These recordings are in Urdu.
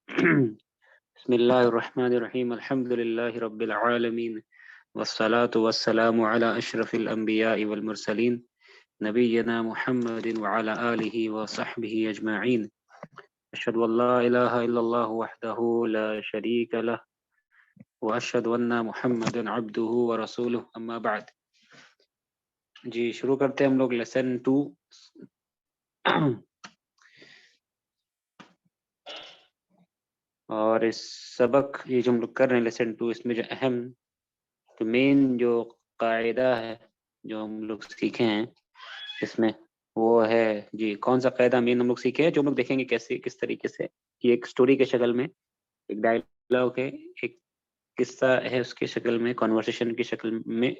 بسم اللہ الرحمن الرحیم الحمد للہ رب العالمین والصلاة والسلام على اشرف الانبیاء والمرسلین نبینا محمد وعلى آلہ وصحبہ اجمعین اشہد ان لا الہ الا اللہ وحدہ لا شریک لہ واشہد ان محمد عبدہ ورسولہ اما بعد. جی شروع کرتے ہیں ہم لوگ لیسن 2. اور اس سبق یہ جو ہم لوگ کر رہے ہیں لیسن 2، اس میں جو اہم تو مین جو قاعدہ ہے جو ہم لوگ سیکھے ہیں اس میں وہ ہے جی کون سا قاعدہ مین ہم لوگ سیکھے ہیں جو ہم لوگ دیکھیں گے کیسے کس طریقے سے یہ ایک سٹوری کے شکل میں، ایک ڈائلاگ ہے، ایک قصہ ہے، اس کی شکل میں کنورسیشن کی شکل میں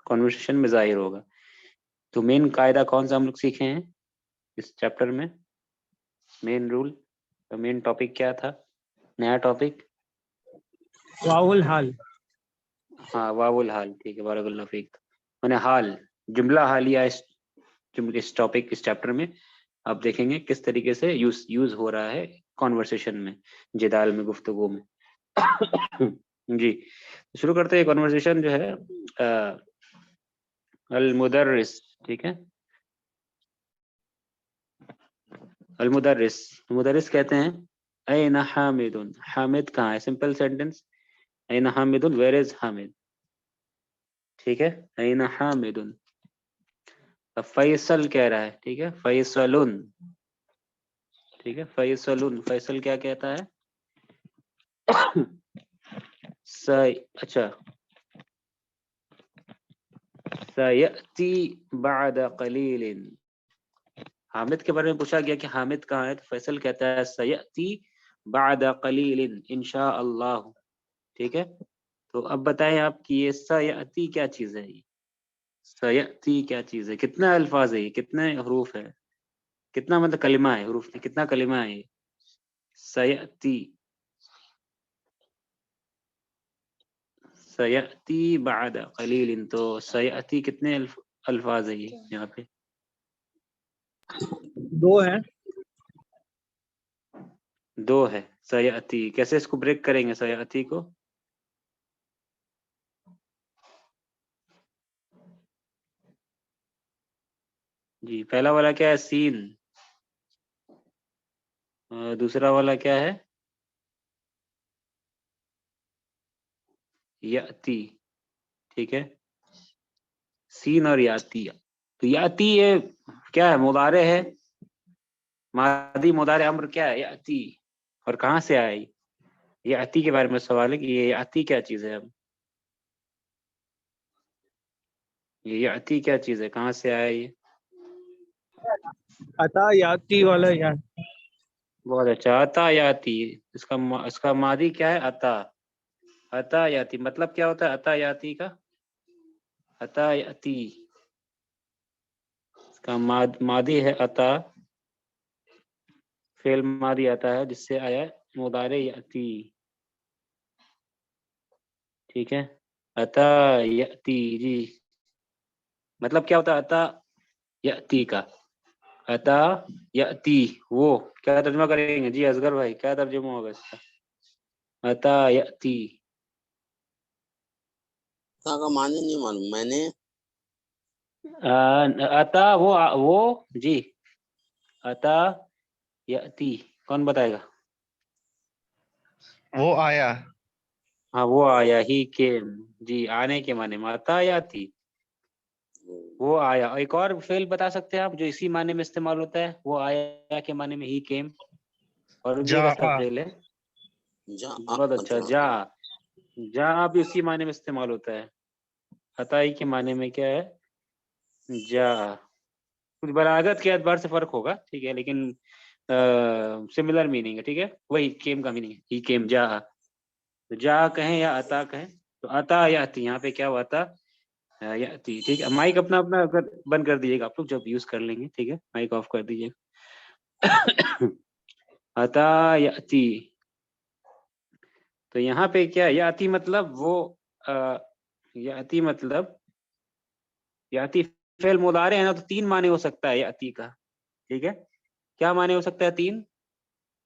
کنورسیشن میں ظاہر ہوگا. تو مین قاعدہ کون سا ہم لوگ سیکھے ہیں اس چیپٹر میں؟ مین رول، مین ٹاپک کیا تھا؟ نیا ٹاپک واو الحال. ہاں واو الحال. ٹھیک ہے، بارک اللہ فیک. میں نے حال جملہ حالیہ اس ٹاپک اس چیپٹر میں آپ دیکھیں گے کس طریقے سے یوز ہو رہا ہے کانورسیشن میں، جدال میں، گفتگو میں. جی شروع کرتے ہیں. کانورسیشن جو ہے المدرس، ٹھیک ہے، المدرس کہتے ہیں این حامد، حامد کہاں ہے؟ سمپل سینٹینس، این حامد ویر از حامد. ٹھیک ہے، این حامد. فیصل کہہ رہا ہے، ٹھیک ہے، فیصلن، ٹھیک ہے، فیصلن. فیصل کیا کہتا ہے؟ اچھا، سیأتی بعد قلیل. حامد کے بارے میں پوچھا گیا کہ حامد کہاں ہے، تو فیصل کہتا ہے سیأتی بعد قلیل انشاء اللہ. ٹھیک ہے، تو اب بتائیں آپ کی یہ سیأتی کیا چیز ہے؟ سیأتی کیا چیز ہے؟ کتنا الفاظ ہے یہ؟ کتنے حروف ہے؟ کتنا مطلب کلمہ ہے؟ حروف نہیں، کتنا کلمہ ہے یہ سیأتی؟ سیأتی بعد قلیل، تو سیأتی کتنے الفاظ ہے یہ یہاں پہ؟ 2 ہے. 2 ہے. سیأتی کیسے اس کو بریک کریں گے سیأتی کو؟ جی پہلا والا کیا ہے؟ سین. دوسرا والا کیا ہے؟ یاتی. ٹھیک ہے، سین اور یاتی. تو یاتی یہ کیا ہے؟ مضارع ہے، ماضی مضارع امر کیا ہے؟ یاتی. اور کہاں سے آئی؟ یاتی کے بارے میں سوال ہے کہ یہ یاتی کیا چیز ہے؟ اب یہ یاتی کیا چیز ہے؟ کہاں سے آیا یہ؟ عطا یاتی والا یا. بہت اچھا، عطا یاتی. اس کا ماضی کیا ہے؟ عطا. عطا یاتی مطلب کیا ہوتا ہے عطا یاتی کا؟ عطا یاتی اس کا ماضی ہے عطا، فعل ماضی آتا ہے جس سے آیا مضارع یاتی. ٹھیک ہے، عطا یاتی. جی مطلب کیا ہوتا ہے عطا یاتی کا؟ عطا یاتی وہ کیا ترجمہ کریں گے؟ جی اصغر بھائی کیا ترجمہ ہوگا اس کا؟ عطا یاتی کا معنی نہیں معلوم میں نے. عطا وہ جی عطا یاتی کون بتائے گا؟ وہ آیا. ہاں وہ آیا، ہی کیم. جی آنے کے معنی میں عطا یاتی وہ آیا. ایک اور فعل بتا سکتے ہیں آپ جو اسی معنی میں استعمال ہوتا ہے؟ وہ آیا کے معنی میں ہی کیم، اور بھی جا. ایسا فعل ہے. بہت اچھا، جا. جا بھی اسی معنی میں استعمال ہوتا ہے. عطائی کے معنی میں کیا ہے؟ جا. کچھ بلاغت کے اعتبار سے فرق ہوگا، ٹھیک ہے، لیکن سملر میننگ ہے. ٹھیک ہے، وہی کیم کا میننگ ہے، ہی کیم. جا، جا کہیں یا عطا کہیں، تو عطا یاتی یہاں پہ کیا ہوا تھا؟ یاتی. ٹھیک ہے، مائک اپنا اگر بند کر دیجیے گا آپ لوگ جب یوز کر لیں گے. ٹھیک ہے، مائک آف کر دیجیے. عطا یاتی. تو یہاں پہ کیا یاتی مطلب وہ یاتی مطلب یاتی فعل مضارع ہے نا، تو 3 معنی ہو سکتا ہے یاتی کا. ٹھیک ہے، کیا معنی ہو سکتا ہے؟ 3.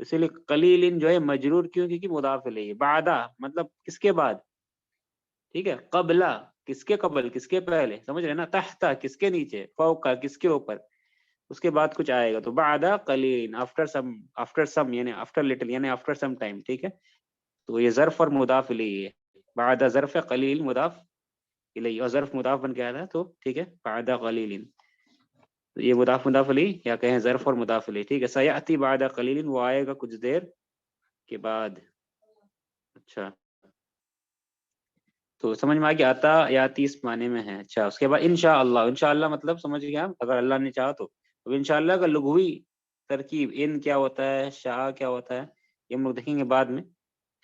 اسی لیے قلیل جو ہے مجرور کیوں؟ کیونکہ مضاف الیہ. بعدا مطلب کس کے بعد؟ ٹھیک ہے. قبلا کس کے قبل، کس کے پہلے، سمجھ رہے نا. تحتا کس کے نیچے، فوقا کس کے اوپر، اس کے بعد کچھ آئے گا. تو بعدا قلیل after some یعنی after little یعنی after some time. ٹھیک ہے. تو یہ ظرف اور مضاف الیہ ہے. بعد ظرف قلیل مضاف الیہ اور ظرف مضاف بن کے آیا تھا. تو ٹھیک ہے بعد قلیل یہ مضاف الیہ یا کہیں ظرف اور مضاف الیہ. ٹھیک ہے. سیاتی بعد قلیل وہ آئے گا کچھ دیر کے بعد. اچھا تو سمجھ میں آ گیا آتا یاتی اس معنی میں ہے. اچھا اس کے بعد انشاءاللہ. انشاءاللہ مطلب سمجھ گیا اگر اللہ نے چاہا تو. اب انشاءاللہ کا لغوی ترکیب ان کیا ہوتا ہے، شاء کیا ہوتا ہے، یہ ہم لوگ دیکھیں گے بعد میں.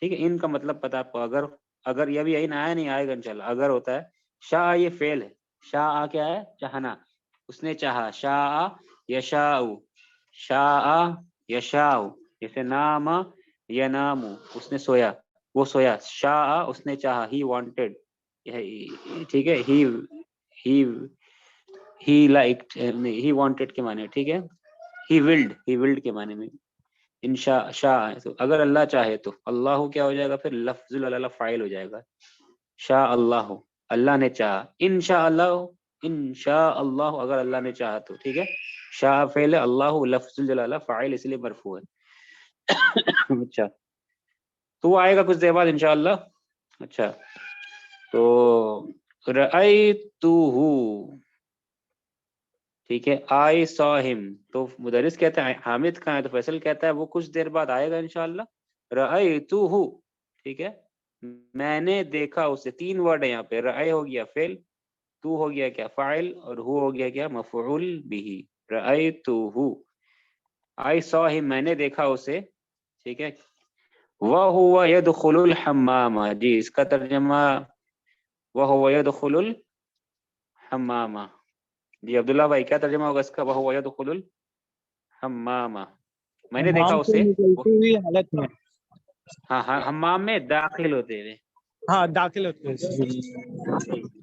ٹھیک ہے. ان کا مطلب پتا آپ کو. اگر یہ بھی آیا نہیں آئے گا انشاءاللہ. اگر ہوتا ہے شاء یہ فعل ہے. شاء کیا ہے؟ چاہنا. اس نے چاہا. شاء یشاء، شاء یشاء. جیسے نام ینام اس نے سویا، وہ سویا. شاء اس نے چاہا، ہی وانٹیڈ. ٹھیک ہے. ہی لائکڈ، ہی وانٹیڈ کے معنی. ٹھیک ہے. ہی ولڈ کے معنی میں. انشاء شاء اگر اللہ چاہے تو. اللہ کیا ہو جائے گا پھر؟ لفظ اللہ فاعل ہو جائے گا. شاء اللہ اللہ نے چاہا. انشاء اللہ اگر اللہ نے چاہا تو. ٹھیک ہے. شاء فعل، اللہ لفظ الجلالہ فاعل، اس لیے مرفوع ہے. اچھا تو وہ آئے گا کچھ دیر بعد انشاءاللہ. اچھا تو رأیتہ، ٹھیک ہے. آئی saw him تو مدرس کہتا ہے حامد کہاں ہے، تو فیصل کہتا ہے وہ کچھ دیر بعد آئے گا انشاءاللہ. رأیتہ ٹھیک ہے. میں نے دیکھا اسے. تین ورڈ ہے یہاں پہ. رأی ہو گیا فعل، تو ہو گیا کیا فاعل، اور ہو ہو گیا کیا مفعول بھی. رأیتہ آئی saw him میں نے دیکھا اسے. ٹھیک ہے. وَهُوَ يَدْخُلُ الْحَمَّامَ جی اس کا ترجمہ وَهُوَ يَدْخُلُ الْحَمَّامَ. جی عبداللہ بھائی کیا ترجمہ ہوگا اس کا؟ وَهُوَ يَدْخُلُ الْحَمَّامَ میں نے دیکھا حمام سے اسے. نکلتی ہوئی حالت میں. ہاں ہاں حمام میں داخل ہوتے ہوئے. ہاں داخل ہوتے ہیں.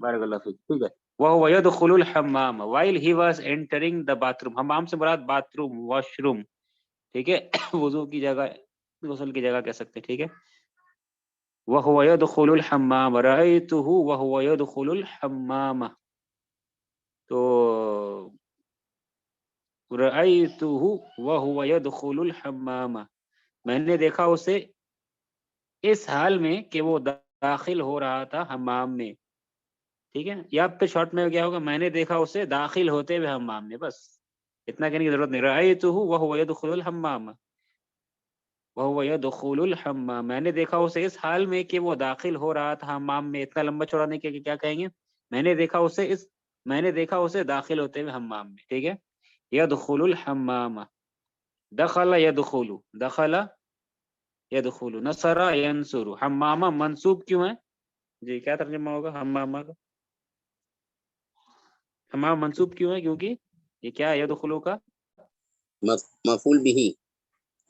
بارک اللہ فیک. ٹھیک ہے. وَهُوَ يَدْخُلُ الْحَمَّامَ while he was entering the bathroom. حمام سے مراد باتھ روم، واش روم. ٹھیک ہے. وضو کی جگہ، غسل کی جگہ کہہ سکتے. ٹھیک ہے. وَهُوَ يَدْخُلُ الْحَمَّامَ رَأَيْتُهُ وَهُوَ يَدْخُلُ الْحَمَّامَ. تو رَأَيْتُهُ وَهُوَ يَدْخُلُ الْحَمَّامَ میں نے دیکھا اسے اس حال میں کہ وہ داخل ہو رہا تھا حمام میں. ٹھیک ہے. یا پھر شارٹ میں کیا ہوگا؟ میں نے دیکھا اسے داخل ہوتے ہوئے حمام میں. بس اتنا کہنے کی ضرورت نہیں. رأیتہ وہو يدخل الحمام، وہو يدخل الحمام میں نے دیکھا اسے اس حال میں کہ وہ داخل ہو رہا تھا حمام میں. اتنا لمبا چوڑا نہیں کہ کیا کہیں گے؟ میں نے دیکھا اسے داخل ہوتے ہوئے حمام میں. ٹھیک ہے. يدخل الحمام، دخل يدخل، دخل يدخل، نصر ينصر. حمامہ منصوب کیوں ہے جی؟ کیا ترجمہ ہوگا حمامہ کا؟ حمام منصوب کیوں ہے؟ کیونکہ یہ کیا ہے یدخلو کا مفعول بھی.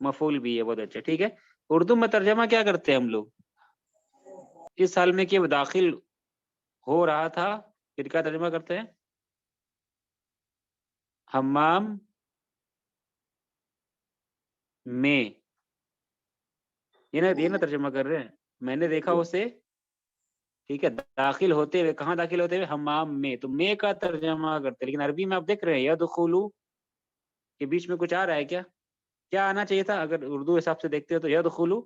مفعول بھی ہے. بہت اچھا. ٹھیک ہے. اردو میں ترجمہ کیا کرتے ہیں ہم لوگ؟ اس حال میں کہ وہ داخل ہو رہا تھا، پھر کیا ترجمہ کرتے ہیں؟ حمام میں. یہ نا ترجمہ کر رہے ہیں. میں نے دیکھا اسے ٹھیک ہے داخل ہوتے ہوئے. کہاں داخل ہوتے ہوئے؟ حمام میں. تو میں کا ترجمہ کرتے ہیں. لیکن عربی میں آپ دیکھ رہے ہیں یدخلو کے بیچ میں کچھ آ رہا ہے کیا؟ کیا آنا چاہیے تھا اگر اردو حساب سے دیکھتے ہو تو؟ یدخلو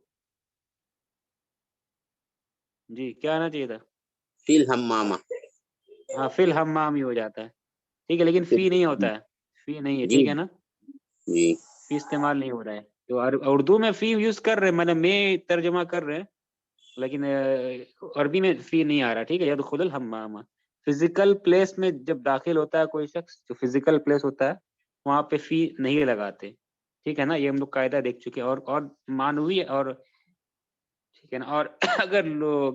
جی کیا آنا چاہیے تھا؟ فی الحمامہ. ہاں فی الحمام ہی ہو جاتا ہے. ٹھیک ہے. لیکن فی نہیں ہوتا ہے. فی نہیں ہے. جی ٹھیک ہے نا. جی فی استعمال نہیں ہو رہا ہے. تو اردو میں فی یوز کر رہے ہیں، مطلب میں ترجمہ کر رہے ہیں، لیکن عربی میں فی نہیں آ رہا. ٹھیک ہے. یدخل الحمام فزیکل پلیس میں جب داخل ہوتا ہے کوئی شخص، جو فزیکل پلیس ہوتا ہے وہاں پہ فی نہیں لگاتے. ٹھیک ہے نا. یہ ہم لوگ قاعدہ دیکھ چکے ہیں. اور معنوی اور ٹھیک ہے نا. اور اگر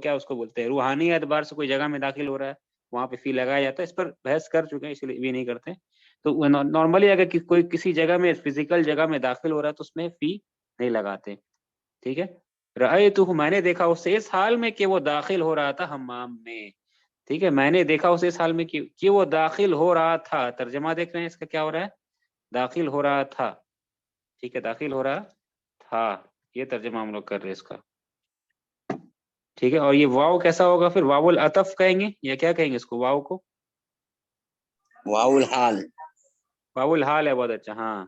کیا اس کو بولتے ہیں روحانی اعتبار سے کوئی جگہ میں داخل ہو رہا ہے وہاں پہ فی لگایا جاتا ہے. اس پر بحث کر چکے ہیں اس لیے بھی نہیں کرتے. تو نارملی اگر کوئی کسی جگہ میں فزیکل جگہ میں داخل ہو رہا ہے تو اس میں فی نہیں لگاتے. ٹھیک ہے. رأیتہ میں نے دیکھا اسے اس حال میں کہ وہ داخل ہو رہا تھا حمام میں. ٹھیک ہے. میں نے دیکھا اسے اس حال میں کہ وہ داخل ہو رہا تھا. ترجمہ دیکھ رہے ہیں اس کا کیا ہو رہا ہے؟ داخل ہو رہا تھا. ٹھیک ہے. داخل ہو رہا ہاں یہ ترجمہ ہم لوگ کر رہے ہیں اس کا. ٹھیک ہے. اور یہ واو کیسا ہوگا پھر؟ واو العطف کہیں گے یا کیا کہیں گے اس کو؟ واو کو واو الحال. واو الحال ہے. بہت اچھا. ہاں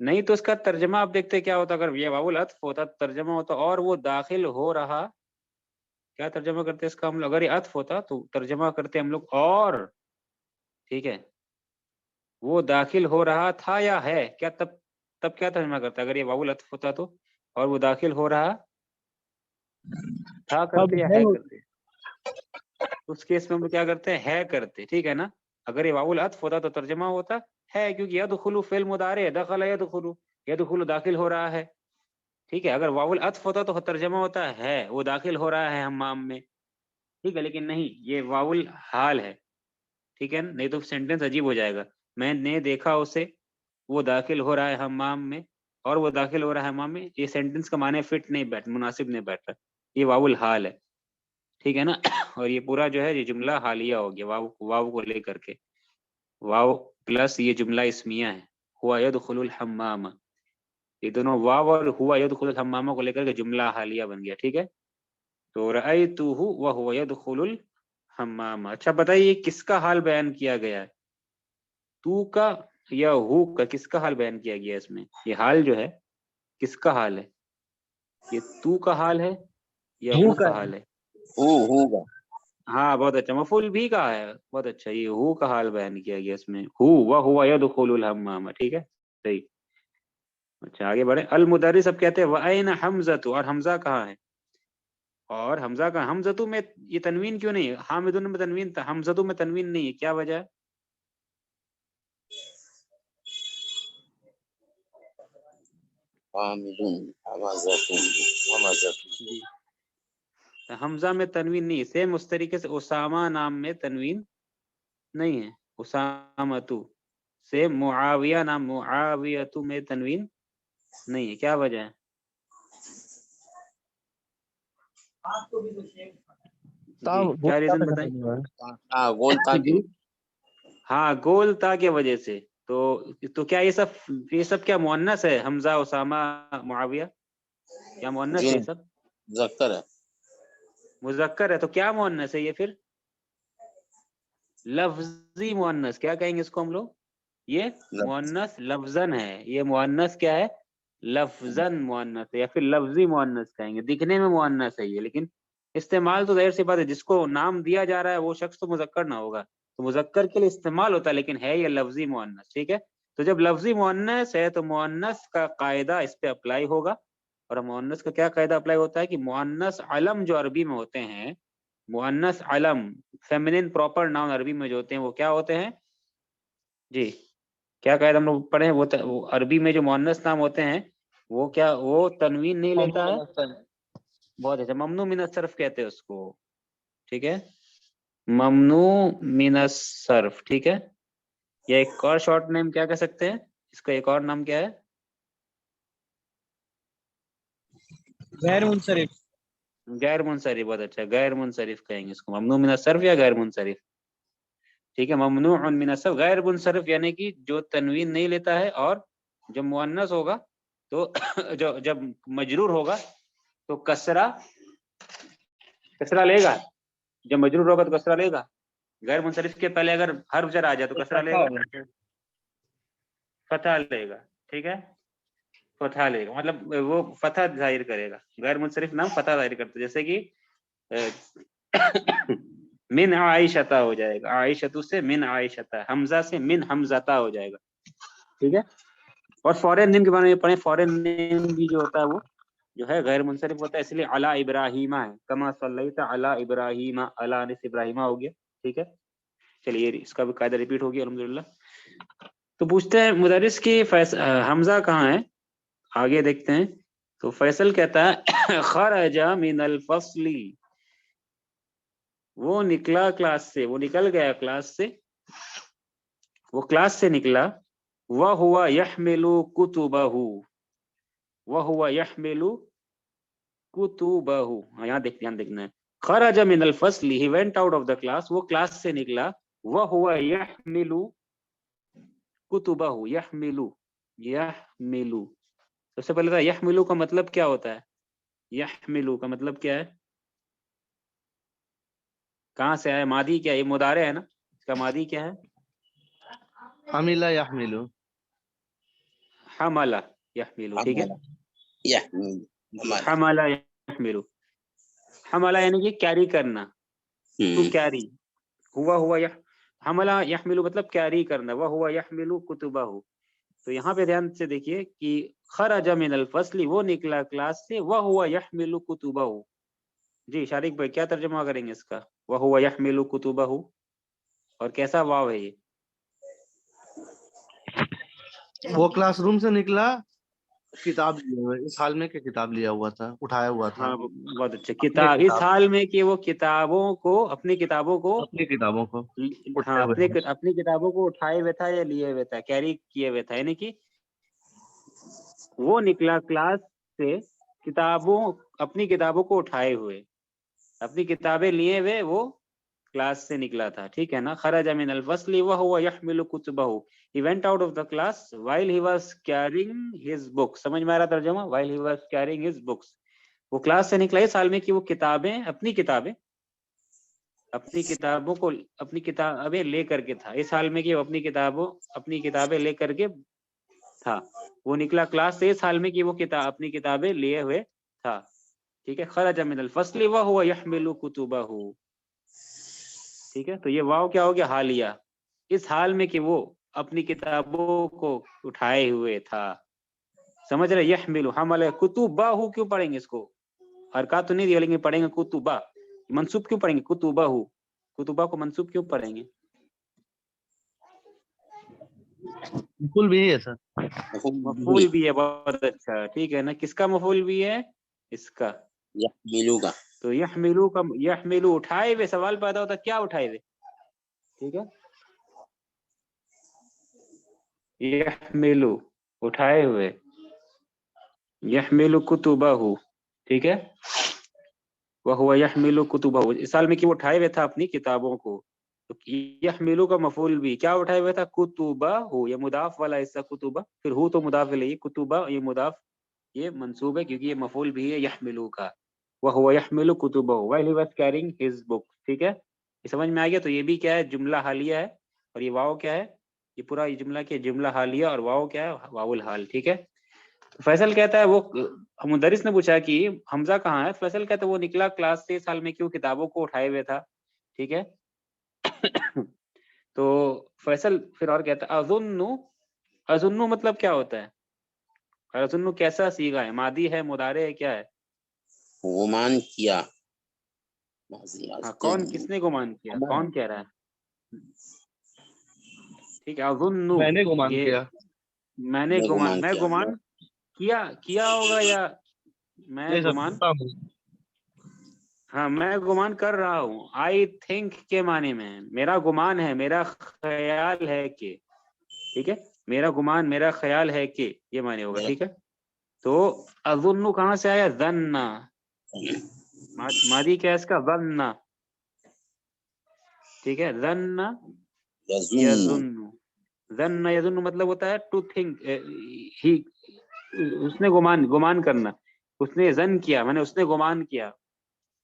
نہیں تو اس کا ترجمہ آپ دیکھتے کیا ہوتا اگر یہ واو العطف ہوتا ترجمہ ہوتا اور وہ داخل ہو رہا. کیا ترجمہ کرتے اس کا ہم لوگ؟ اگر یہ عطف ہوتا تو ترجمہ کرتے ہم لوگ اور. ٹھیک ہے. وہ داخل ہو رہا تھا یا ہے کیا؟ تب کیا ترجمہ کرتا اگر یہ واو العطف ہوتا تو اور وہ داخل ہو رہا تھا کرتے یا ہے کرتے؟ اس کیس میں ہم لوگ کیا کرتے ہیں؟ ہے کرتے. ٹھیک ہے نا. اگر یہ واو العطف ہوتا تو ترجمہ ہوتا ہے کیونکہ یدخل فعل مضارع ہے. دخل یدخل. یدخل داخل ہو رہا ہے. ٹھیک ہے. اگر واو العطف ہوتا تو ترجمہ ہوتا ہے وہ داخل ہو رہا ہے حمام میں. ٹھیک ہے. لیکن نہیں یہ واو الحال ہے. ٹھیک ہے. نہیں تو سینٹینس عجیب ہو جائے گا. میں نے دیکھا اسے وہ داخل ہو رہا ہے حمام میں اور وہ داخل ہو رہا ہے حمام میں. یہ سینٹینس کا معنی فٹ نہیں بیٹھ مناسب نہیں بیٹھ رہا. یہ واو الحال ہے. ٹھیک ہے نا. اور یہ پورا جو ہے یہ جملہ حالیہ ہو گیا واو کو لے کر کے. واو پلس یہ جملہ اسمیہ ہے. ہوا یدخل الحمام. یہ دونوں واو اور ہوا یدخل الحمام کو لے کر کے جملہ حالیہ بن گیا. ٹھیک ہے. تو رأیتہ وہو یدخل الحمام. اچھا بتائیے کس کا حال بیان کیا گیا ہے؟ تو کا یا ہو کا؟ کس کا حال بیان کیا گیا اس میں؟ یہ حال جو ہے کس کا حال ہے؟ یہ تو کا حال ہے یا ہو کا حال ہے؟ ہوگا. ہاں بہت اچھا. مفعول بھی کا ہے. بہت اچھا. یہ ہو کا حال بیان کیا گیا اس میں. ہو وہو یدخل الحمام. ٹھیک ہے صحیح. اچھا آگے بڑھے. المدرس اب کہتے ہیں وَأَيْنَ حمزۃ. اور حمزہ کہاں ہے؟ اور حمزہ کا حمزۃ میں یہ تنوین کیوں نہیں ہے؟ حامدن میں تنوین تھا. حمزۃ میں تنوین نہیں ہے. کیا وجہ ہے؟ جی حمزہ میں تنوین نہیں ہے. سیم اس طریقے سے اسامہ نام میں تنوین نہیں ہے. اسامتو. سیم معاویہ نام معاویتو میں تنوین نہیں ہے. کیا وجہ ہے؟ جی کیا ریزن بتائیں؟ گول تھا جی ہاں گول تا کی وجہ سے. تو کیا یہ سب کیا مؤنث ہے؟ حمزہ اسامہ معاویہ کیا مؤنث ہے؟ یہ سب مذکر ہے. مذکر ہے. تو کیا مؤنث ہے یہ پھر؟ لفظی مؤنث. کیا کہیں گے اس کو ہم لوگ؟ یہ مؤنث لفظاً ہے. یہ مؤنث کیا ہے؟ لفظاً مؤنث ہے یا پھر لفظی مؤنث کہیں گے. دکھنے میں مؤنث ہے یہ لیکن استعمال تو ظاہر سی بات ہے جس کو نام دیا جا رہا ہے وہ شخص تو مذکر نہ ہوگا. تو مذکر کے لیے استعمال ہوتا ہے لیکن ہے یہ لفظی مؤنث. ٹھیک ہے. تو جب لفظی مؤنث ہے تو مؤنث کا قاعدہ اس پہ اپلائی ہوگا. اور مؤنث کا کیا قاعدہ اپلائی ہوتا ہے کہ مؤنث علم جو عربی میں ہوتے ہیں مؤنث علم فیمنن پراپر ناؤن عربی میں جو ہوتے ہیں وہ کیا ہوتے ہیں؟ جی کیا قاعدہ ہم لوگ پڑھیں؟ وہ عربی میں جو مؤنث نام ہوتے ہیں وہ کیا وہ تنوین نہیں لیتا ہے. بہت اچھا. ممنوع من الصرف کہتے ہیں اس کو. ٹھیک ہے. ممنوع من الصرف. ٹھیک ہے. یا ایک اور شارٹ نیم کیا کہہ سکتے ہیں اس کا؟ ایک اور نام کیا ہے؟ غیر منصرف. غیر منصرف. بہت اچھا. غیر منصرف کہیں گے اس کو. ممنوع من الصرف یا غیر منصرف. ٹھیک ہے. ممنوع من الصرف غیر منصرف یعنی کہ جو تنوین نہیں لیتا ہے اور جب مؤنث ہوگا تو جب مجرور ہوگا تو کسرہ لے گا. جب مجرور ہوگا تو کسرہ لے گا. غیر منصرف کے پہلے اگر حرف جر آ جائے تو کسرہ لے گا. فتح لے گا. ٹھیک ہے. فتح لے گا مطلب وہ فتح ظاہر کرے گا. غیر منصرف نام فتح ظاہر کرتا ہے. جیسے کہ من عائشتا ہو جائے گا. عائشتو سے من عائشتا. حمزہ سے من حمزتا ہو جائے گا. ٹھیک ہے. اور فورن نیم کے بارے میں پڑھیں. فورن نیم بھی جو ہوتا ہے وہ جو ہے غیر منصرف ہوتا ہے. اس لیے علی ابراہیمہ ہے. کما صلیت علی ابراہیمہ. علی انس ابراہیمہ ہو گیا. ٹھیک ہے. چلیے اس کا بھی قاعدہ ریپیٹ ہو گیا الحمدللہ. تو پوچھتے ہیں مدرس کی حمزہ کہاں ہے؟ آگے دیکھتے ہیں. تو فیصل کہتا ہے خرج من الفصل. وہ نکلا کلاس سے. وہ نکل گیا کلاس سے. وہ کلاس سے نکلا. وَهُوَ يَحْمِلُ كُتُبَهُ. وَهُوَ يَحْمِلُ كُتُبَهُ. یہاں دیکھنا ہے. خرج من الفصل. He went out of the class. وہ کلاس سے نکلا. وَهُوَ يَحْمِلُ كُتُبَهُ. يَحْمِلُ سب سے پہلے تھا یحملو کا مطلب کیا ہوتا ہے؟ یحملو کا مطلب کیا ہے؟ کہاں سے آیا؟ ماضی کیا ہے؟ یہ مضارع ہے نا، اس کا ماضی کیا ہے؟ حمل يحمل. حملہ یحملو، ٹھیک ہے. يحمل حمل. حملہ یحملو، حملہ یعنی کہ کیری کرنا، ٹو کیری. ہوا حملہ یحملو مطلب کیری کرنا، وہ ہوا یحملو کتبہ. تو یہاں پہ دھیان سے دیکھیے کہ خرج من الفصل، وہ نکلا کلاس سے، وہ ہوا یحمل کتبہ. جی شارق بھائی کیا ترجمہ کریں گے اس کا؟ وہ ہوا یحمل کتبہ، اور کیسا واو ہے یہ؟ وہ کلاس روم سے نکلا، کتاب لیے ہوئے، اس حال میں کہ کتاب لیا ہوا تھا، اٹھایا ہوا تھا ہاں بہت اچھا. کتاب، اس حال میں کہ وہ کتابوں کو، اپنی کتابوں کو، اپنی کتابوں کو ہاں اٹھائے ہوئے ہیں. اپنی کتابوں کو اٹھائے ہوئے تھا یا لیے ہوئے تھا، کیری کیے ہوئے تھا. یعنی کہ وہ نکلا کلاس سے کتابوں، اپنی کتابوں کو اٹھائے ہوئے، اپنی کتابیں لیے ہوئے وہ کلاس سے نکلا تھا، ٹھیک ہے نا. خرج من الفصل وهو يحمل كتبه. He went out of the class while he was carrying his books. سمجھ میں آ رہا ترجمہ؟ while he was carrying his books. وہ کلاس سے نکلا اس حال میں کہ وہ کتابیں، اپنی کتابوں کو، اپنی کتابیں لے کر کے تھا. اس حال میں کہ وہ اپنی کتابیں لے کر کے تھا. وہ نکلا کلاس سے اس حال میں کہ وہ اپنی کتابیں لیے ہوئے تھا، ٹھیک ہے. خرج من الفصل وهو يحمل كتبه، ٹھیک ہے. تو یہ واو کیا ہو گیا؟ حالیہ. اس حال میں کہ وہ اپنی کتابوں کو اٹھائے ہوئے تھا. سمجھ رہے؟ یحمل حمل کتبہ، کیوں پڑھیں گے اس کو؟ حرکات تو نہیں دیا لیکن پڑھیں گے کتبہ. منصوب کیوں پڑھیں گے کتبہ؟ کتبہ کو منصوب کیوں پڑھیں گے؟ بالکل بھی ہے سر. مفعول بھی ہے، بہت اچھا، ٹھیک ہے نا. کس کا مفعول بھی ہے؟ اس کا. يحملوا کا. تو یحملو کا، یحملو اٹھائے ہوئے. سوال پیدا ہوتا کیا اٹھائے ہوئے، ٹھیک ہے. یحملو اٹھائے ہوئے، یحمل کتبہ، ٹھیک ہے. وہو یحمل کتبہ، اس حال میں کہ وہ اٹھائے ہوئے تھا اپنی کتابوں کو. تو یحملو کا مفعول بھی کیا اٹھائے ہوئے تھا؟ کتبہ. یہ مضاف والا حصہ کتبہ، پھر ہو تو مضاف الیہ، کتبہ یہ مضاف، یہ منصوب ہے کیونکہ یہ مفعول بھی ہے یحملو کا. وہو یحمل کتبہ while he was carrying his book، ٹھیک ہے. یہ سمجھ میں آ گیا. تو یہ بھی کیا ہے؟ جملہ حالیہ ہے. اور یہ واو کیا ہے؟ یہ پورا یہ جملہ کیا؟ جملہ حالیہ. اور واو کیا ہے؟ واو الحال، ٹھیک ہے. فیصل کہتا ہے، وہ مدرس نے پوچھا کہ حمزہ کہاں ہے؟ فیصل کہتا ہے وہ نکلا کلاس سے اس حال میں کیوں کتابوں کو اٹھائے ہوئے تھا، ٹھیک ہے. تو فیصل پھر اور کہتا ہے اظن مطلب کیا ہوتا ہے؟ اظن کیسا صیغہ ہے؟ ماضی ہے، مضارع ہے، کیا ہے؟ گمان کیا. ہاں کون، کس نے گمان کیا؟ کون کہہ رہا ہے؟ ٹھیک ہے. اظن، میں نے گمان یہ کیا. میں نے گمان، میں کیا. گمان کیا ہوگا، یا میں نہیں سر، گمان، کرتا ہوں. ہاں میں گمان کر رہا ہوں. آئی تھنک کے معنی میں ہے، میرا گمان ہے، میرا خیال ہے کہ، ٹھیک ہے. میرا گمان، میرا خیال ہے کہ، یہ معنی ہوگا، ٹھیک ہے. تو اظن کہاں سے آیا؟ ظن. ماضی کیا ہے اس کا؟ ظن، ٹھیک ہے. ظن يظن. ظن یظن مطلب ہوتا ہے ٹو تھنک. اس نے گمان کرنا. اس نے ظن کیا، میں نے، اس نے گمان کیا،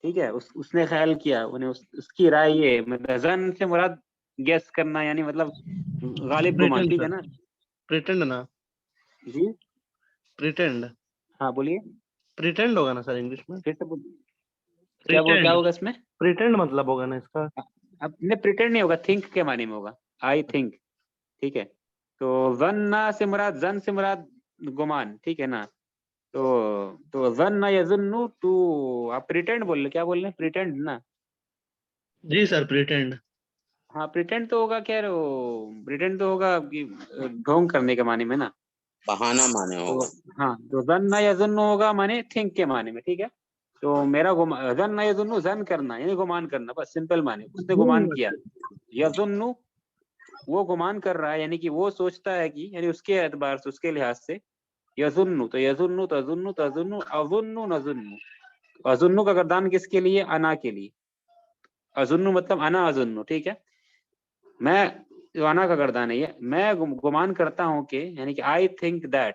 ٹھیک ہے. اس نے خیال کیا، اس کی رائے یہ. مطلب ظن سے مراد گیس کرنا، یعنی مطلب غالب گمان، ٹھیک ہے نا. پریٹینڈ نا، جی پریٹینڈ. ہاں بولیے پریٹینڈ ہوگا نا سر انگلش میں. پھر سے کیا ہوگا اس میں؟ پریٹینڈ مطلب ہوگا نا اس کا. اب پریٹینڈ نہیں ہوگا، تھنک کے معنی میں ہوگا. آئی تھنک، ٹھیک ہے. تو ظن سے مراد، ظن سے مراد گمان، ٹھیک ہے نا. تو ظن یظن ٹو، آپ پریٹینڈ بول رہے، کیا بول رہے ہیں؟ پریٹینڈ نا. جی سر پریٹینڈ. ہاں پریٹینڈ تو ہوگا، کہہ رہے ہو پریٹینڈ تو ہوگا کہ ڈھونگ کرنے کے معنی میں نا. بہانہ مانے ہوگا. ہاں تو ظن یظن ہوگا معنی تھنک کے معنی میں، ٹھیک ہے. تو میرا ظن یظن، ظن کرنا یعنی گمان کرنا، بس سمپل معنی. اس نے گمان کیا. یظن وہ گمان کر رہا ہے، یعنی کہ وہ سوچتا ہے کہ، یعنی اس کے اعتبار سے، اس کے لحاظ سے. یظن تو یظن تظن تظن اظن نظن. اظن کا گردان کس کے لیے؟ انا کے لیے. اظن مطلب انا اظن، ٹھیک ہے. میں، انا کا گردان ہے یہ، میں گمان کرتا ہوں کہ، یعنی کہ آئی تھنک دیٹ.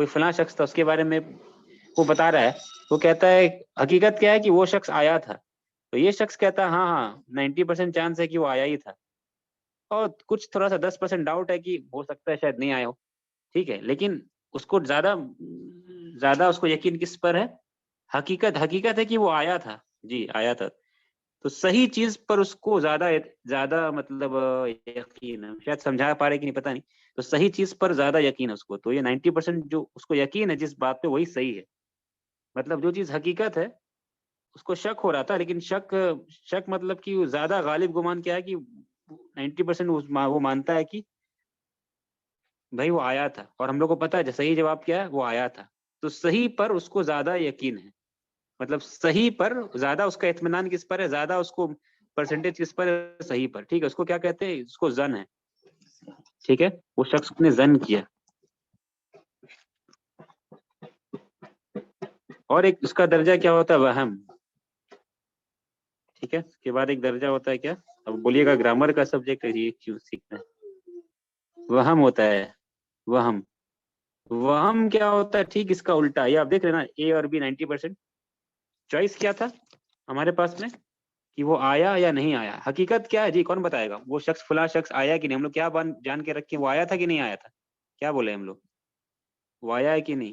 کوئی فلاں شخص تھا، اس کے بارے میں وہ بتا رہا ہے، وہ کہتا ہے حقیقت کیا ہے کہ وہ شخص آیا تھا، تو یہ شخص کہتا ہے ہاں 90% چانس ہے کہ وہ آیا ہی تھا، اور کچھ تھوڑا سا 10% ڈاؤٹ ہے کہ ہو سکتا ہے شاید نہیں آیا ہو، ٹھیک ہے، لیکن اس کو زیادہ اس کو یقین کس پر ہے؟ حقیقت ہے کہ وہ آیا تھا، جی آیا تھا، تو صحیح چیز پر اس کو زیادہ مطلب یقین ہے، شاید سمجھا پا رہے کہ نہیں پتہ نہیں، تو صحیح چیز پر زیادہ یقین ہے اس کو، تو یہ 90% جو اس کو یقین ہے جس بات پہ وہی صحیح ہے، مطلب جو چیز حقیقت ہے اس کو شک ہو رہا تھا، لیکن شک مطلب کہ زیادہ غالب گمان کیا ہے کہ 90% وہ مانتا ہے کہ بھائی وہ آیا تھا، اور ہم لوگ کو پتا ہے صحیح جواب کیا ہے، وہ آیا تھا، تو صحیح پر اس کو زیادہ یقین ہے، مطلب صحیح پر زیادہ اس کا اطمینان کس پر ہے، زیادہ اس کو پرسنٹیج کس پر ہے؟ صحیح پر، ٹھیک ہے، اس کو کیا کہتے ہیں؟ اس کو زن ہے، ٹھیک ہے، وہ شخص نے زن کیا، اور ایک اس کا درجہ کیا ہوتا ہے؟ وہم، ٹھیک ہے، اس کے بعد ایک درجہ ہوتا ہے کیا؟ اب بولیے گا گرامر کا سبجیکٹ ہے یہ کیوں سیکھنا ہے؟ وہم ہوتا ہے، وہم کیا ہوتا ہے؟ ٹھیک اس کا الٹا، یہ آپ دیکھ رہے نا، اے اور بی 90%، چوائس کیا تھا ہمارے پاس میں کہ وہ آیا یا نہیں آیا، حقیقت کیا ہے جی؟ کون بتائے گا؟ وہ شخص فلاں شخص آیا کہ نہیں؟ ہم لوگ کیا جان کے رکھے؟ وہ آیا تھا کہ نہیں آیا تھا؟ کیا بولے ہم لوگ؟ وہ آیا ہے کہ نہیں؟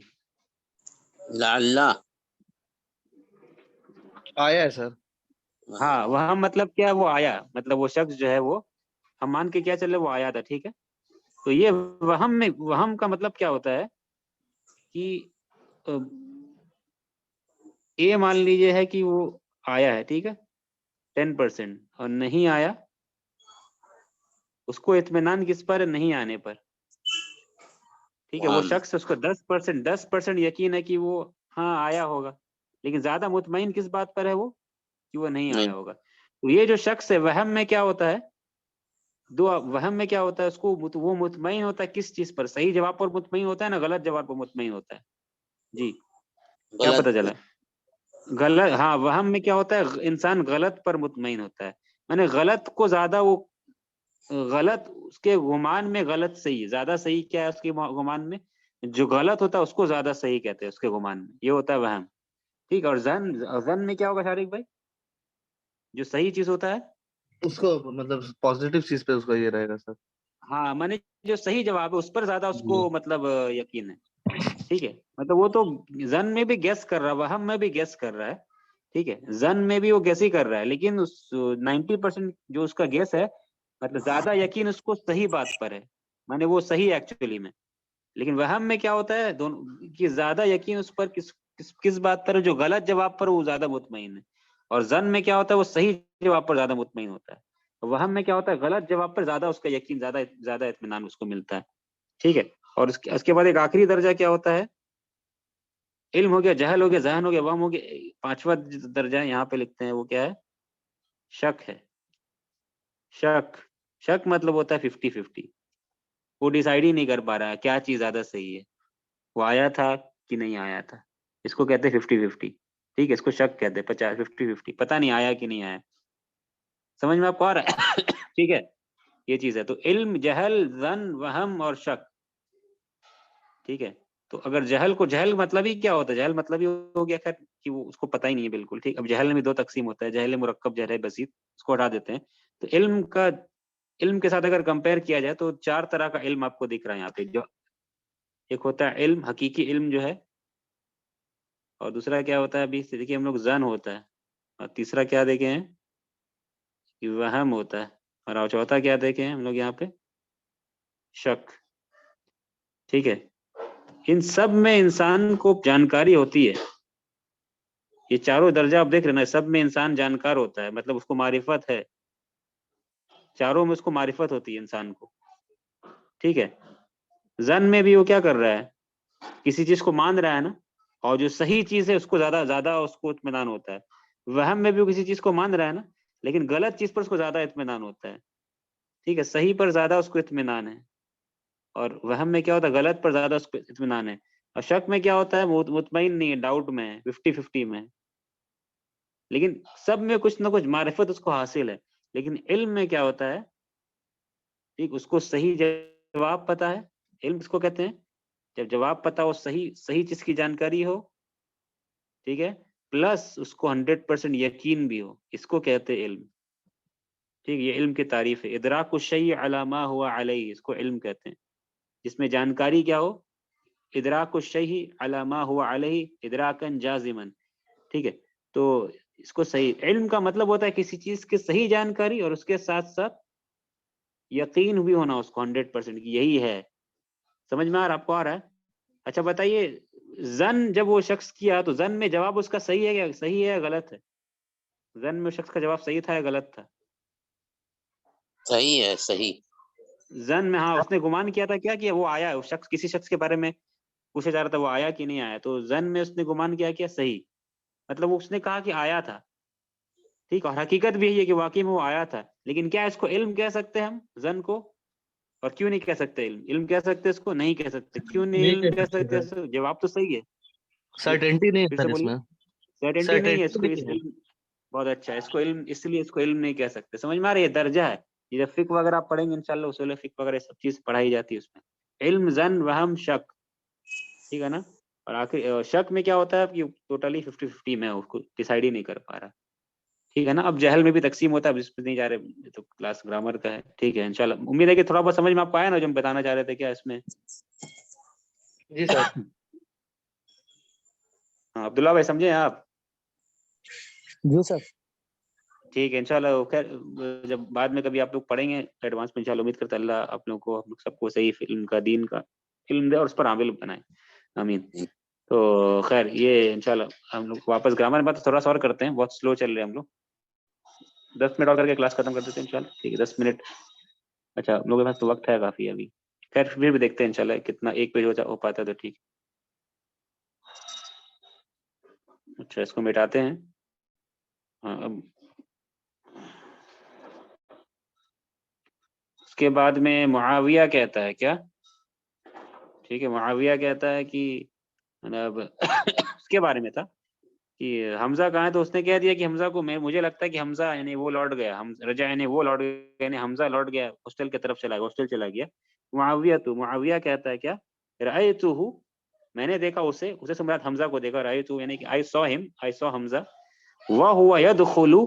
لعل آیا ہے سر. ہاں، وہ مطلب کیا؟ وہ آیا، مطلب وہ شخص جو ہے وہ ہم مان کے کیا چلے وہ آیا تھا، ٹھیک ہے، تو یہ وہم کا مطلب کیا ہوتا ہے کہ اے مان لیجئے ہے کہ وہ آیا ہے، ٹھیک ہے 10%، اور نہیں آیا، اس کو اطمینان کس پر؟ نہیں آنے پر، ٹھیک ہے، وہ شخص اس کو 10% یقین ہے کہ وہ ہاں آیا ہوگا، لیکن زیادہ مطمئن کس بات پر ہے وہ؟ کہ وہ نہیں آیا ہوگا، تو یہ جو شخص ہے وہم میں کیا ہوتا ہے؟ وہم میں کیا ہوتا ہے؟ اس کو وہ مطمئن ہوتا ہے کس چیز پر؟ صحیح جواب پر مطمئن ہوتا ہے نا، غلط جواب پر مطمئن ہوتا ہے؟ جی کیا پتہ چلا؟ غلط، ہاں، وہم میں کیا ہوتا ہے؟ انسان غلط پر مطمئن ہوتا ہے، یعنی غلط کو زیادہ وہ غلط، اس کے گمان میں غلط صحیح، زیادہ صحیح کیا ہے اس کے گمان میں؟ جو غلط ہوتا ہے اس کو زیادہ صحیح کہتے ہیں اس کے گمان میں، یہ ہوتا ہے وہم، ٹھیک ہے، اور زن میں کیا ہوگا شارق بھائی؟ جو صحیح چیز ہوتا ہے اس کو مطلب پازیٹیو چیز پہ اس کا یہ رہے گا سر. ہاں، میں نے جو صحیح جواب ہے اس پر زیادہ اس کو مطلب یقین ہے، ٹھیک ہے، مطلب وہ تو زن میں بھی گیس کر رہا ہے، وہم میں بھی گیس کر رہا ہے، ٹھیک ہے، زن میں بھی وہ گیس ہی کر رہا ہے، لیکن 90% جو اس کا گیس ہے، مطلب زیادہ یقین اس کو صحیح بات پر ہے، میں نے وہ صحیح ایکچولی میں، لیکن وہم میں کیا ہوتا ہے؟ دونوں کی زیادہ یقین اس پر کس بات پر ہے؟ جو غلط جواب پر وہ زیادہ مطمئن ہے، اور زن میں کیا ہوتا ہے؟ وہ صحیح جواب پر زیادہ مطمئن ہوتا ہے، وہم میں کیا ہوتا ہے؟ غلط جواب پر زیادہ اس کا یقین، زیادہ اطمینان اس کو ملتا ہے، ٹھیک ہے، اور اس کے بعد ایک آخری درجہ کیا ہوتا ہے؟ علم ہو گیا، جہل ہو گیا، ذہن ہو گیا، وہم ہو گیا، پانچواں درجہ یہاں پہ لکھتے ہیں وہ کیا ہے؟ شک ہے، شک مطلب ہوتا ہے 50-50، وہ ڈیسائیڈ ہی نہیں کر پا رہا ہے کیا چیز زیادہ صحیح ہے، وہ آیا تھا کہ نہیں آیا تھا، اس کو کہتے ہیں 50-50، ٹھیک ہے، اس کو شک کہتے ہیں 50-50، پتہ نہیں آیا کہ نہیں آیا، سمجھ میں آپ کو آ رہا ہے؟ ٹھیک ہے، یہ چیز ہے، تو علم، جہل، ظن، وہم اور شک، ٹھیک ہے، تو اگر جہل مطلب ہی کیا ہوتا ہے؟ جہل مطلب ہی ہو گیا خیر کہ وہ اس کو پتہ ہی نہیں ہے بالکل، ٹھیک، اب جہل میں 2 تقسیم ہوتا ہے، جہل مرکب، جہل بسیط، اس کو ہٹا دیتے ہیں، تو علم کے ساتھ اگر کمپیئر کیا جائے تو 4 طرح کا علم آپ کو دکھ رہا ہے یہاں پہ، جو ایک ہوتا ہے علم، حقیقی علم جو ہے، اور دوسرا کیا ہوتا ہے؟ ابھی دیکھیے ہم لوگ ظن ہوتا ہے، اور تیسرا کیا دیکھے ہیں؟ کہ وہم ہوتا ہے، اور چوتھا کیا دیکھے ہیں ہم لوگ یہاں پہ؟ شک، ٹھیک ہے، ان سب میں انسان کو جانکاری ہوتی ہے، یہ چاروں درجہ آپ دیکھ رہے نا، سب میں انسان جانکار ہوتا ہے، مطلب اس کو معرفت ہے، چاروں میں اس کو معرفت ہوتی ہے انسان کو، ٹھیک ہے، ظن میں بھی وہ کیا کر رہا ہے؟ کسی چیز کو مان رہا ہے نا، اور جو صحیح چیز ہے اس کو زیادہ اس کو اطمینان ہوتا ہے، وہم میں بھی وہ کسی چیز کو مان رہا ہے نا، لیکن غلط چیز پر اس کو زیادہ اطمینان ہوتا ہے، ٹھیک ہے، صحیح پر زیادہ اس کو اطمینان ہے، اور وہم میں کیا ہوتا ہے؟ غلط پر زیادہ اس کو اطمینان ہے، اور شک میں کیا ہوتا ہے؟ مطمئن نہیں ہے، ڈاؤٹ میں ہے، 50-50 میں ہے، لیکن سب میں کچھ نہ کچھ معرفت اس کو حاصل ہے، لیکن علم میں کیا ہوتا ہے؟ ٹھیک، اس کو صحیح جواب پتا ہے، علم اس کو کہتے ہیں، جب جواب پتا ہو، صحیح چیز کی جانکاری ہو، ٹھیک ہے، پلس اس کو 100% یقین بھی ہو، اس کو کہتے علم. ٹھیک، یہ علم کی تعریف ہے. ادراک الشیء علی ما هو علیہ، اس کو علم کہتے ہیں، جس میں جانکاری کیا ہو، ادراک الشیء علی ما هو علیہ ادراکا جازما. ٹھیک ہے، تو اس کو صحیح علم کا مطلب ہوتا ہے کسی چیز کی صحیح جانکاری اور اس کے ساتھ ساتھ یقین بھی ہونا اس کو 100% کی یہی ہے. سمجھ میں آپ کو آ رہا ہے؟ اچھا بتائیے، زن جب وہ شخص کیا تو زن میں جواب اس کا صحیح ہے یا صحیح ہے یا غلط ہے؟ زن میں شخص کا جواب صحیح تھا یا غلط تھا؟ صحیح ہے، صحیح. زن میں، ہاں، اس نے گمان کیا تھا کیا وہ آیا ہے، اس شخص کسی شخص کے بارے میں پوچھا جا رہا تھا وہ آیا کہ نہیں آیا، تو زن میں اس نے گمان کیا صحیح، مطلب اس نے کہا کہ آیا تھا. ٹھیک، اور حقیقت بھی ہے کہ واقعی میں وہ آیا تھا. لیکن کیا اس کو علم کہہ سکتے ہیں ہم زن کو؟ اور کیوں نہیں کہہ سکتے علم کہہ سکتے اس کو؟ نہیں کہہ سکتے. کیوں نہیں علم کہہ سکتے اس کو؟ جواب تو صحیح ہے. سرٹینٹی نہیں ہے پھر سے سر اس بولیے. میں. سرٹینٹی نہیں ہے اس کو. سرٹینٹی اس نہیں ہے. علم بہت اچھا ہے، اس کو علم اس لیے اس کو علم نہیں کہہ سکتے. سمجھ میں آ رہی ہے؟ درجہ ہے. یہ جب فقہ وغیرہ آپ پڑھیں گے انشاءاللہ، اصول فقہ وغیرہ سب چیز پڑھائی جاتی ہے اس میں. علم، ظن، وہم، شک، ٹھیک ہے نا. اور آخر شک میں کیا ہوتا ہے کہ ٹوٹلی 50-50 میں اس کو ڈیسائیڈ ہی نہیں کر پا رہا. ٹھیک ہے نا. اب جہل میں بھی تقسیم ہوتا ہے، اب اس پہ نہیں جا رہے، تو کلاس گرامر کا ہے. ٹھیک ہے انشاءاللہ. امید ہے کہ تھوڑا بہت سمجھ میں آپ کو آیا نا جو ہم بتانا چاہ رہے تھے کیا اس میں. جی سر. ہاں عبداللہ بھائی سمجھے آپ؟ جی سر. ٹھیک ہے انشاءاللہ. خیر جب بعد میں کبھی آپ لوگ پڑھیں گے ایڈوانس میں انشاءاللہ، امید کرتا اللہ آپ لوگوں کو، ہم لوگ سب کو صحیح علم کا، دین کا علم دے اور اس پر عامل بنائے. آمین. تو خیر یہ انشاءاللہ ہم لوگ واپس گرامر میں بات تھوڑا سا اور کرتے ہیں، بہت سلو چل رہے ہیں ہم لوگ. 10 منٹ اور کر کے کلاس ختم کر دیتے ہیں انشاءاللہ. ٹھیک ہے 10 منٹ. اچھا ہم لوگوں کے پاس تو وقت ہے کافی ابھی. خیر پھر بھی دیکھتے ہیں انشاءاللہ کتنا ایک پیج ہو پاتا ہے تو ٹھیک. اچھا اس کو مٹاتے ہیں. ہاں اب اس کے بعد میں معاویہ کہتا ہے کیا، ٹھیک ہے، معاویہ کہتا ہے کہ مطلب اس کے بارے میں تھا کہ حمزہ کہاں ہے، تو اس نے کہہ دیا کہ حمزہ کو مجھے لگتا ہے کہ حمزہ یعنی وہ لوٹ گیا، رجا یعنی وہ لوٹ گیا، یعنی حمزہ لوٹ گیا ہاسٹل کی طرف ہاسٹل چلا گیا. معاویہ کہتا ہے کیا، رأیتہ، میں نے دیکھا اسے سے مراد حمزہ کو دیکھا، رأیتہ یعنی کہ I saw him, I saw حمزہ، وَهُوَ يَدْخُلُ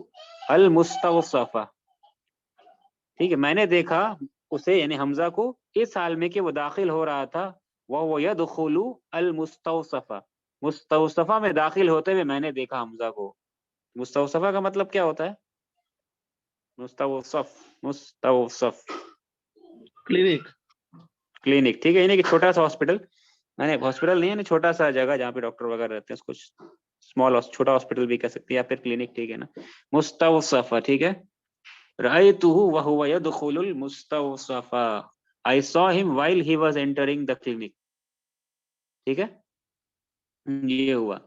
الْمُسْتَوْصَفَ. ٹھیک ہے، میں نے دیکھا اسے یعنی حمزہ کو اس حال میں کہ وہ داخل ہو رہا تھا، وَهُوَ يَدْخُلُ الْمُسْتَوْصَفَ، مستوصفہ میں داخل ہوتے ہوئے میں نے دیکھا حمزہ کو. مستوصفہ کا مطلب کیا ہوتا ہے؟ مستوصف کلینک. کلینک. ٹھیک ہے، یعنی کہ چھوٹا سا ہاسپٹل، ہاسپٹل نہیں ہے، چھوٹا سا جگہ جہاں پہ ڈاکٹر وغیرہ رہتے ہیں، اس کو اسمال چھوٹا ہاسپٹل بھی کہہ سکتے ہیں یا پھر کلینک. ٹھیک ہے نا. مستوصفہ، ٹھیک ہے. رأیتہ وہو يدخل المستوصفہ، I saw him while he was entering the clinic. ٹھیک ہے، یہ ہوا،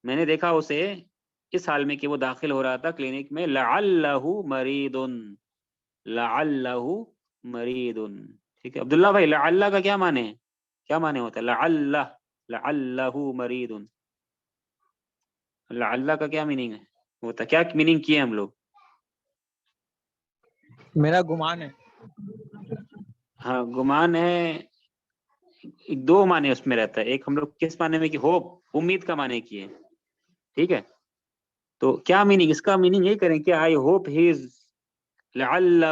میں نے دیکھا اسے اس حال میں کہ وہ داخل ہو رہا تھا کلینک میں. لعلہ مریض، لعلہ مریض. ٹھیک ہے عبداللہ بھائی، لعلہ کا کیا معنی ہے، کیا معنی ہوتا ہے لعلہ، لعلہ مریض، لعلہ کا کیا میننگ ہے ہوتا ہے، کیا میننگ کیے ہم لوگ؟ میرا گمان ہے. ہاں گمان ہے، دو معنی اس میں رہتا ہے. ایک ہم لوگ کس معنی میں کہ ہوپ، امید کا معنی کیے. ٹھیک ہے، تو کیا میننگ اس کا، میننگ یہی کریں کہ آئی ہوپ ہی از لعلہ،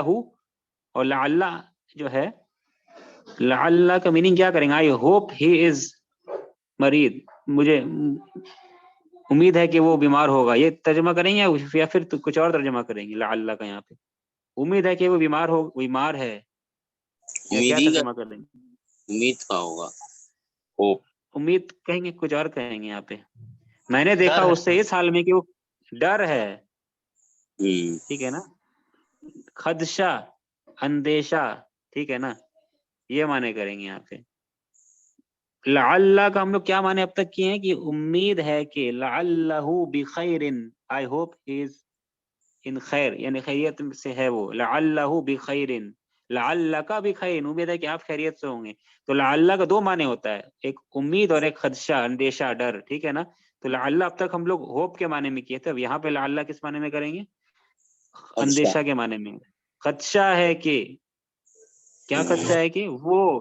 اور لعلہ جو ہے، لعلہ کا میننگ کیا کریں گے، آئی ہوپ ہی از مریض، مجھے امید ہے کہ وہ بیمار ہوگا. یہ ترجمہ کریں گے یا پھر کچھ اور ترجمہ کریں گے لعلہ کا؟ یہاں پہ امید ہے کہ وہ بیمار ہے، یا کیا امید ترجمہ کریں گے؟ امید کا ہوگا، ہوپ. امید کہیں گے، کچھ اور کہیں گے یہاں پہ. میں نے دیکھا ڈر ہے. اس سے اس حال میں کہ وہ ڈر ہے. ہوں. ٹھیک ہے نا. خدشہ، اندیشہ، ٹھیک ہے نا، یہ معنی کریں گے یہاں پہ. لعلہ کا ہم لوگ کیا معنی اب تک کیے ہیں کہ امید ہے کہ لعلہ بخیر، آئی ہوپ ہی از ان خیر، یعنی خیریت سے ہے وہ. لعلہ بخیر، لعلک بخیر، امید ہے کہ آپ خیریت سے ہوں گے. تو لعلہ کا دو معنی ہوتا ہے، ایک امید اور ایک خدشہ، اندیشہ، ڈر. ٹھیک ہے نا. تو لعلہ اب تک ہم لوگ ہوپ کے معنی میں کیے تھے، اب یہاں پہ لعلہ کس معنی میں کریں گے؟ اندیشہ کے معنی میں. خدشہ ہے کہ، کیا خدشہ ہے کہ وہ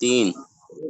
3।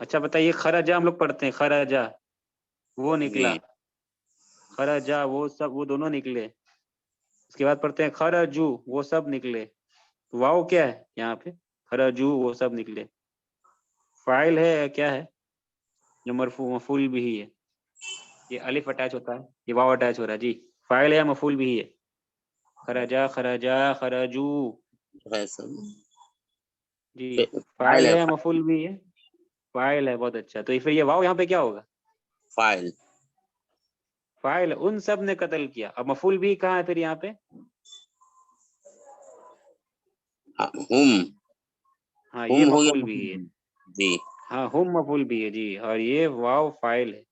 اچھا بتائیے خرجا ہم لوگ پڑھتے ہیں خرجا وہ نکلا جی خرجا وہ دونوں نکلے. اس کے بعد پڑھتے ہیں خرجو وہ سب نکلے. واو کیا ہے یہاں پہ خرجو وہ سب نکلے. فاعل ہے کیا ہے جو مرفوع مفعول بھی ہے. یہ الف اٹیچ ہوتا ہے یہ واو اٹیچ ہو رہا ہے. جی فاعل ہے مفعول بھی ہے. خرجا خرجا خرجو. جی فاعل فاعل ہے ہے مفعول بھی ہے. فاعل ہے بہت اچھا. تو پھر یہ واو یہاں پہ کیا ہوگا فاعل فاعل. ان سب نے قتل کیا. اب مفعول بھی کہاں ہے پھر یہاں پہ ہم ہاں یہ ہم ہو مفعول گیا بھی ہے. جی ہاں ہم مفعول بھی ہے. جی اور یہ واو فاعل ہے.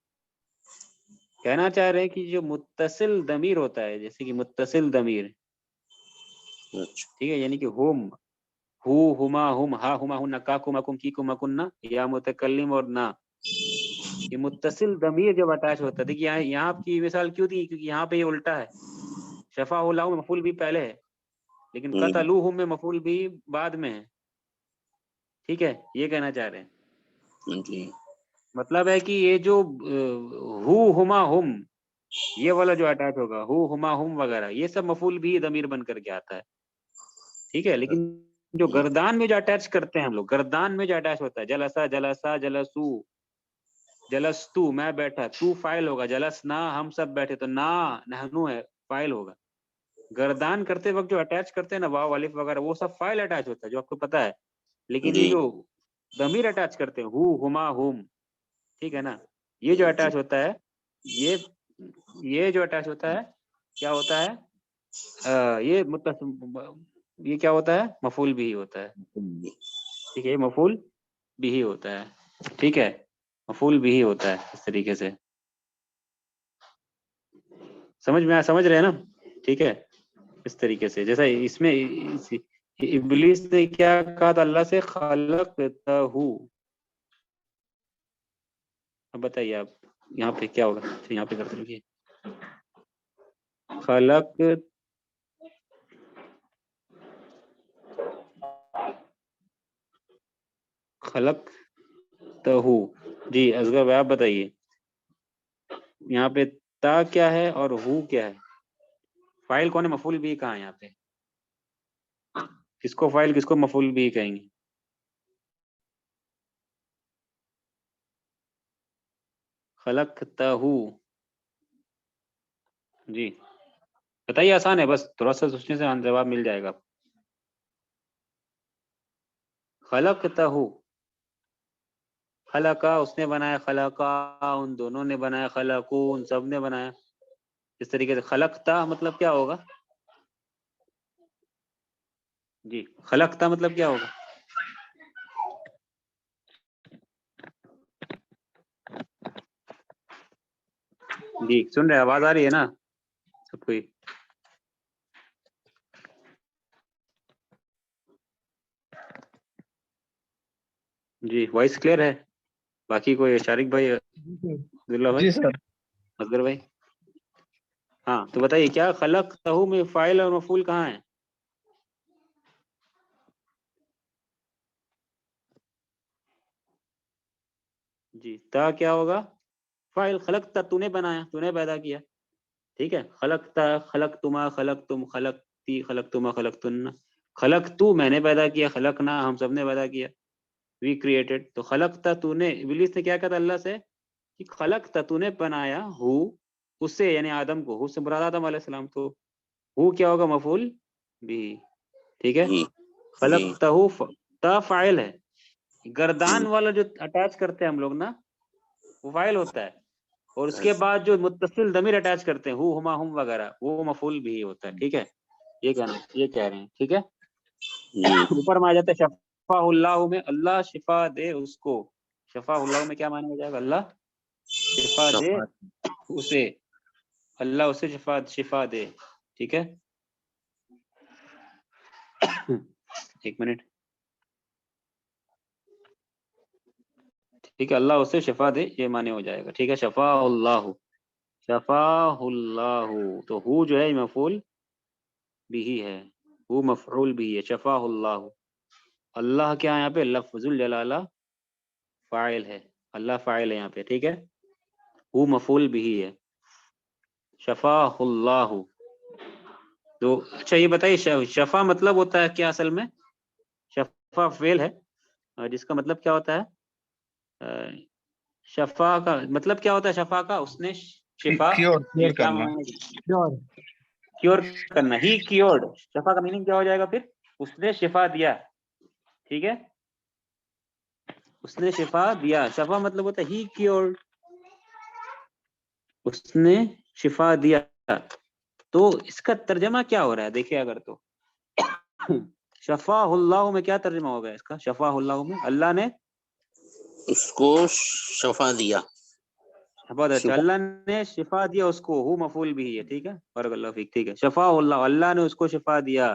کہنا چاہ رہے ہیں کہ جو متصل ضمیر ہوتا ہے جیسے کہ متصل ضمیر اچھا ٹھیک ہے یعنی کہ ہم ہو ہما ہم ہا ہما ہن کا کم اکم کی کم اکن یا متکلم اور نہ یہ متصل ضمیر جب اٹیچ ہوتا ہے. دیکھیے یہاں کی مثال کیوں دی کیونکہ یہاں پہ یہ الٹا ہے. شفا اللہ میں مفعول بھی پہلے ہے لیکن قتلوہم میں مفعول بھی بعد میں ہے. ٹھیک ہے یہ کہنا چاہ رہے ہیں. جی مطلب ہے کہ یہ جو ہو ہما ہم یہ والا جو اٹیچ ہوگا ہو ہما ہم وغیرہ یہ سب مفعول بھی ضمیر بن کر کے آتا ہے. ٹھیک ہے لیکن جو گردان میں جو اٹیچ کرتے ہیں ہم لوگ گردان میں جو اٹیچ ہوتا ہے جلسا جلسا جلسو جلستو میں بیٹھا تو فاعل ہوگا. جلسنا ہم سب بیٹھے تو نحنو ہے فاعل ہوگا. گردان کرتے وقت جو اٹیچ کرتے ہیں نا واو الف وغیرہ وہ سب فاعل اٹیچ ہوتا ہے جو آپ کو پتا ہے. لیکن یہ جی جو ضمیر اٹیچ کرتے ہیں ہو ہما ہم ٹھیک ہے نا یہ جو جی اٹیچ ہوتا ہے یہ جو اٹیچ ہوتا ہے کیا ہوتا ہے یہ کیا ہوتا ہے مفعول بھی ہوتا ہے. ٹھیک ہے یہ مفعول بھی ہوتا ہے. ٹھیک ہے مفعول بھی ہوتا ہے اس طریقے سے سمجھ رہے ہیں نا. ٹھیک ہے اس طریقے سے جیسا اس میں ابلیس نے کیا کہا تھا اللہ سے خلقتہ. اب بتائیے آپ یہاں پہ کیا ہوگا یہاں پہ کرتے رہیے خلق تہو. جی اصغر بھائی آپ بتائیے یہاں پہ تا کیا ہے اور ہو کیا ہے. فائل کون ہے مفعول بھی کہاں ہے یہاں پہ کس کو فائل کس کو مفعول بھی کہیں گے. خلق تہو. جی بتائیے آسان ہے بس تھوڑا سا سوچنے سے جواب مل جائے گا. خلق تہو خلقا اس نے بنایا خلقا ان دونوں نے بنایا خلقو ان سب نے بنایا. اس طریقے سے خلقتا مطلب کیا ہوگا. جی خلقتا مطلب کیا ہوگا جی سن رہے آواز آ رہی ہے نا سب کوئی. جی وائس کلیئر ہے باقی کوئی شارق بھائی عبداللہ بھائی جی سر. اصغر بھائی. ہاں تو بتائیے کیا خلق تہو میں فاعل اور مفعول کہاں ہے. جی تا کیا ہوگا فاعل. خلقتا تو نے بنایا تو نے پیدا کیا. ٹھیک ہے خلقتا خلقتما خلقتم خلقتی خلقتما خلقتن. خلق تو میں نے پیدا کیا خلقنا ہم سب نے پیدا کیا وی کریٹڈ. تو خلقتا تو نے ابلیس نے کیا کہا تھا اللہ سے کہ خلقتا تو نے بنایا ہو اس سے یعنی آدم کو. ہو سے مراد آدم علیہ السلام. تو ہو کیا ہوگا مفعول بھی. ٹھیک ہے جی جی خلقتہ تا فاعل ہے. گردان والا جو اٹیچ کرتے ہیں ہم لوگ نا وہ فاعل ہوتا ہے اور اس کے بعد جو متصل ضمیر اٹیچ کرتے ہیں ہو ہما ہم وغیرہ وہ مفعول بھی ہوتا ہے. ٹھیک ہے یہ کہہ رہے ہیں. ٹھیک ہے جی اوپر میں آ جاتا ہے شفا اللہ میں اللہ شفا دے اس کو. شفا اللہ میں کیا معنی ہو جائے گا اللہ شفا دے صفات اسے. اللہ اسے شفا دے. ٹھیک ہے ایک منٹ. ٹھیک ہے اللہ اسے شفا دے یہ معنی ہو جائے گا. ٹھیک ہے شفا اللہ شفا اللہ. تو ہو جو ہے مفعول بھی ہے وہ مفعول بھی ہے. شفا اللہ اللہ کیا یہاں پہ لفظ الجلالہ فاعل ہے, اللہ فاعل ہے یہاں پہ, ٹھیک ہے. ہو مفعول بھی ہے. شفاہ اللہ, تو اچھا یہ بتائیے شفا مطلب ہوتا ہے کیا اصل میں؟ شفا فعل ہے اور جس کا مطلب کیا ہوتا ہے؟ شفا کا مطلب کیا ہوتا ہے؟ شفا کا اس نے شفا کیور یہ کیا کرنا. کیور کرنا. ہی کیورڈ, شفا کا میننگ کیا ہو جائے گا پھر؟ اس نے شفا دیا, ٹھیک ہے, اس نے شفا دیا. شفا مطلب ہوتا ہے ہی کیورڈ, اس نے شفا دیا. تو اس کا ترجمہ کیا ہو رہا ہے دیکھیں اگر تو شفا اللہ میں کیا ترجمہ ہوگا اس کا؟ شفا اللہ میں اللہ نے اس کو شفا دیا. بہت اچھا, شفا اللہ نے شفا دیا اس کو, ہو مفعول بھی ہے, ٹھیک ہے, بارک اللہ فیک, ٹھیک ہے. شفا اللہ, اللہ نے اس کو شفا دیا,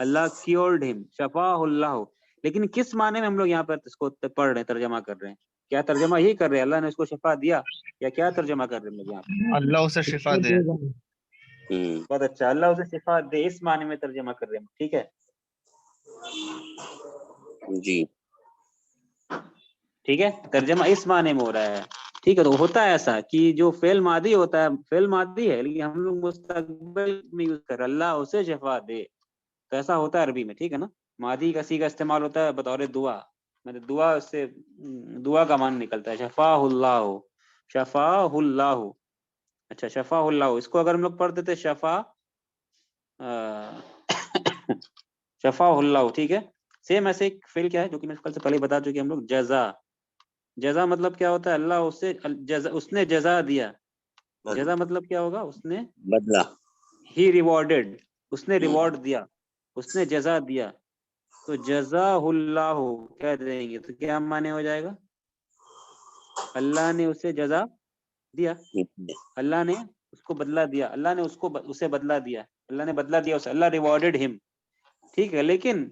اللہ کیورڈ ہم, شفا اللہ. لیکن کس معنی میں ہم لوگ یہاں پر اس کو پڑھ رہے ہیں, ترجمہ کر رہے ہیں؟ کیا ترجمہ یہی کر رہے ہیں اللہ نے اس کو شفا دیا, یا کیا ترجمہ کر رہے ہیں لوگ یہاں پر؟ اللہ اسے شفا دے. بہت اچھا, اللہ اسے شفا دے, اس معنی میں ترجمہ کر رہے ہیں, ٹھیک ہے. جی ٹھیک ہے, ترجمہ اس معنی میں ہو رہا ہے, ٹھیک ہے. تو ہوتا ہے ایسا کہ جو فعل ماضی ہوتا ہے, فعل ماضی ہے لیکن ہم لوگ مستقبل میں یوز کر اللہ اسے شفا دے, تو ایسا ہوتا ہے عربی میں, ٹھیک ہے نا. ماضی کا صیغہ استعمال ہوتا ہے بطور دعا, مطلب دعا سے دعا کا معنی نکلتا ہے. شفا اللہ, شفا اللہ. اچھا شفا اللہ, اس کو اگر ہم لوگ پڑھتے تھے شفا شفا اللہ, ٹھیک ہے. سیم ایسے ایک فعل کیا ہے جو کہ میں کل سے پہلے بتا چکے ہم لوگ, جزا. جزا مطلب کیا ہوتا ہے؟ اللہ اسے اس نے جزا دیا. جزا مطلب کیا ہوگا؟ اس نے بدلا. ہی ریوارڈڈ, اس نے ریوارڈ دیا, اس نے جزا دیا. تو جزا اللہ کہہ دیں گے تو کیا معنی ہو جائے گا؟ اللہ نے اسے جزا دیا, اللہ نے اس کو بدلا دیا, اللہ نے اسے بدلا دیا, اللہ نے بدلا دیا اسے, اللہ ریوارڈڈ ہم, ٹھیک ہے. لیکن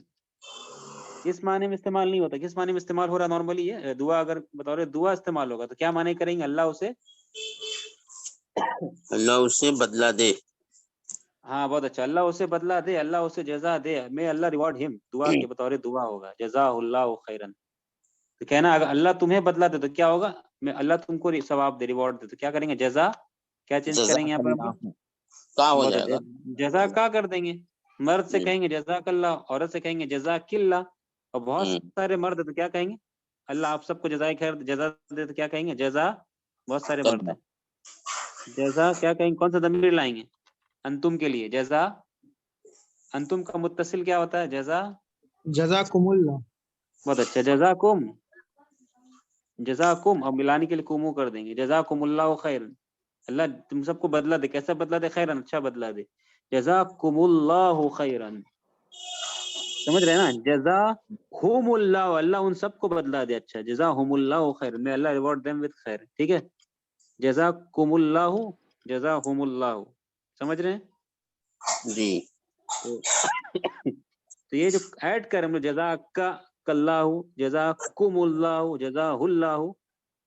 اس معنی میں استعمال نہیں ہوتا. کس معنی میں استعمال ہو رہا نارملی ہے؟ دعا, اگر بطور دعا استعمال ہوگا تو کیا معنی کریں گے؟ اللہ اسے بدلا دے. ہاں بہت اچھا, اللہ اسے بدلا دے, اللہ اسے جزا دے, میں اللہ ریوارڈ ہم, دعا کے بطور دعا ہوگا, جزا اللہ خیرن. تو کہنا اگر اللہ تمہیں بدلا دے تو کیا ہوگا؟ میں اللہ تم کو ثواب دے, ریوارڈ دے, تو کیا کریں گے؟ جزا کیا چینج کریں گے یہاں پر ہم لوگ؟ کا ہو بہت جائے اچھا, گا. جزا کا کر دیں گے. مرد سے کہیں گے جزاک اللہ, عورت سے کہیں گے جزاک اللہ, اور بہت سارے مرد تو کیا کہیں گے؟ اللہ آپ سب کو جزائے خیر جزا دے, تو کیا کہیں گے؟ جزا. بہت سارے مرد ہیں, جزا کیا کہیں گے؟ کون سا ضمیر لائیں گے؟ انتم کے لیے جزا. انتم کا متصل کیا ہوتا ہے؟ جزا. جزاکم اللہ. بہت اچھا, جزاکم, جزاکم, اب ملانے کے لیے کومو کر دیں گے, جزاکم اللہ خیر, اللہ تم سب کو بدلا دے. کیسا بدلا دے؟ خیرن, اچھا بدلا دے. جزاکم اللہ خیرن, سمجھ رہے ہیں نا؟ جزاہم اللہ, اللہ ان سب کو بدلا دے اچھا. جزاہم اللہ خیر, میں اللہ ریوارڈ دیم وتھ خیر, ٹھیک ہے. جزاکم اللہ, جزاہم اللہ, سمجھ رہے ہیں؟ جی تو یہ جو ایڈ کریں ہم لوگ, جزاک اللہ, جزاکم اللہ, جزاہ اللہ,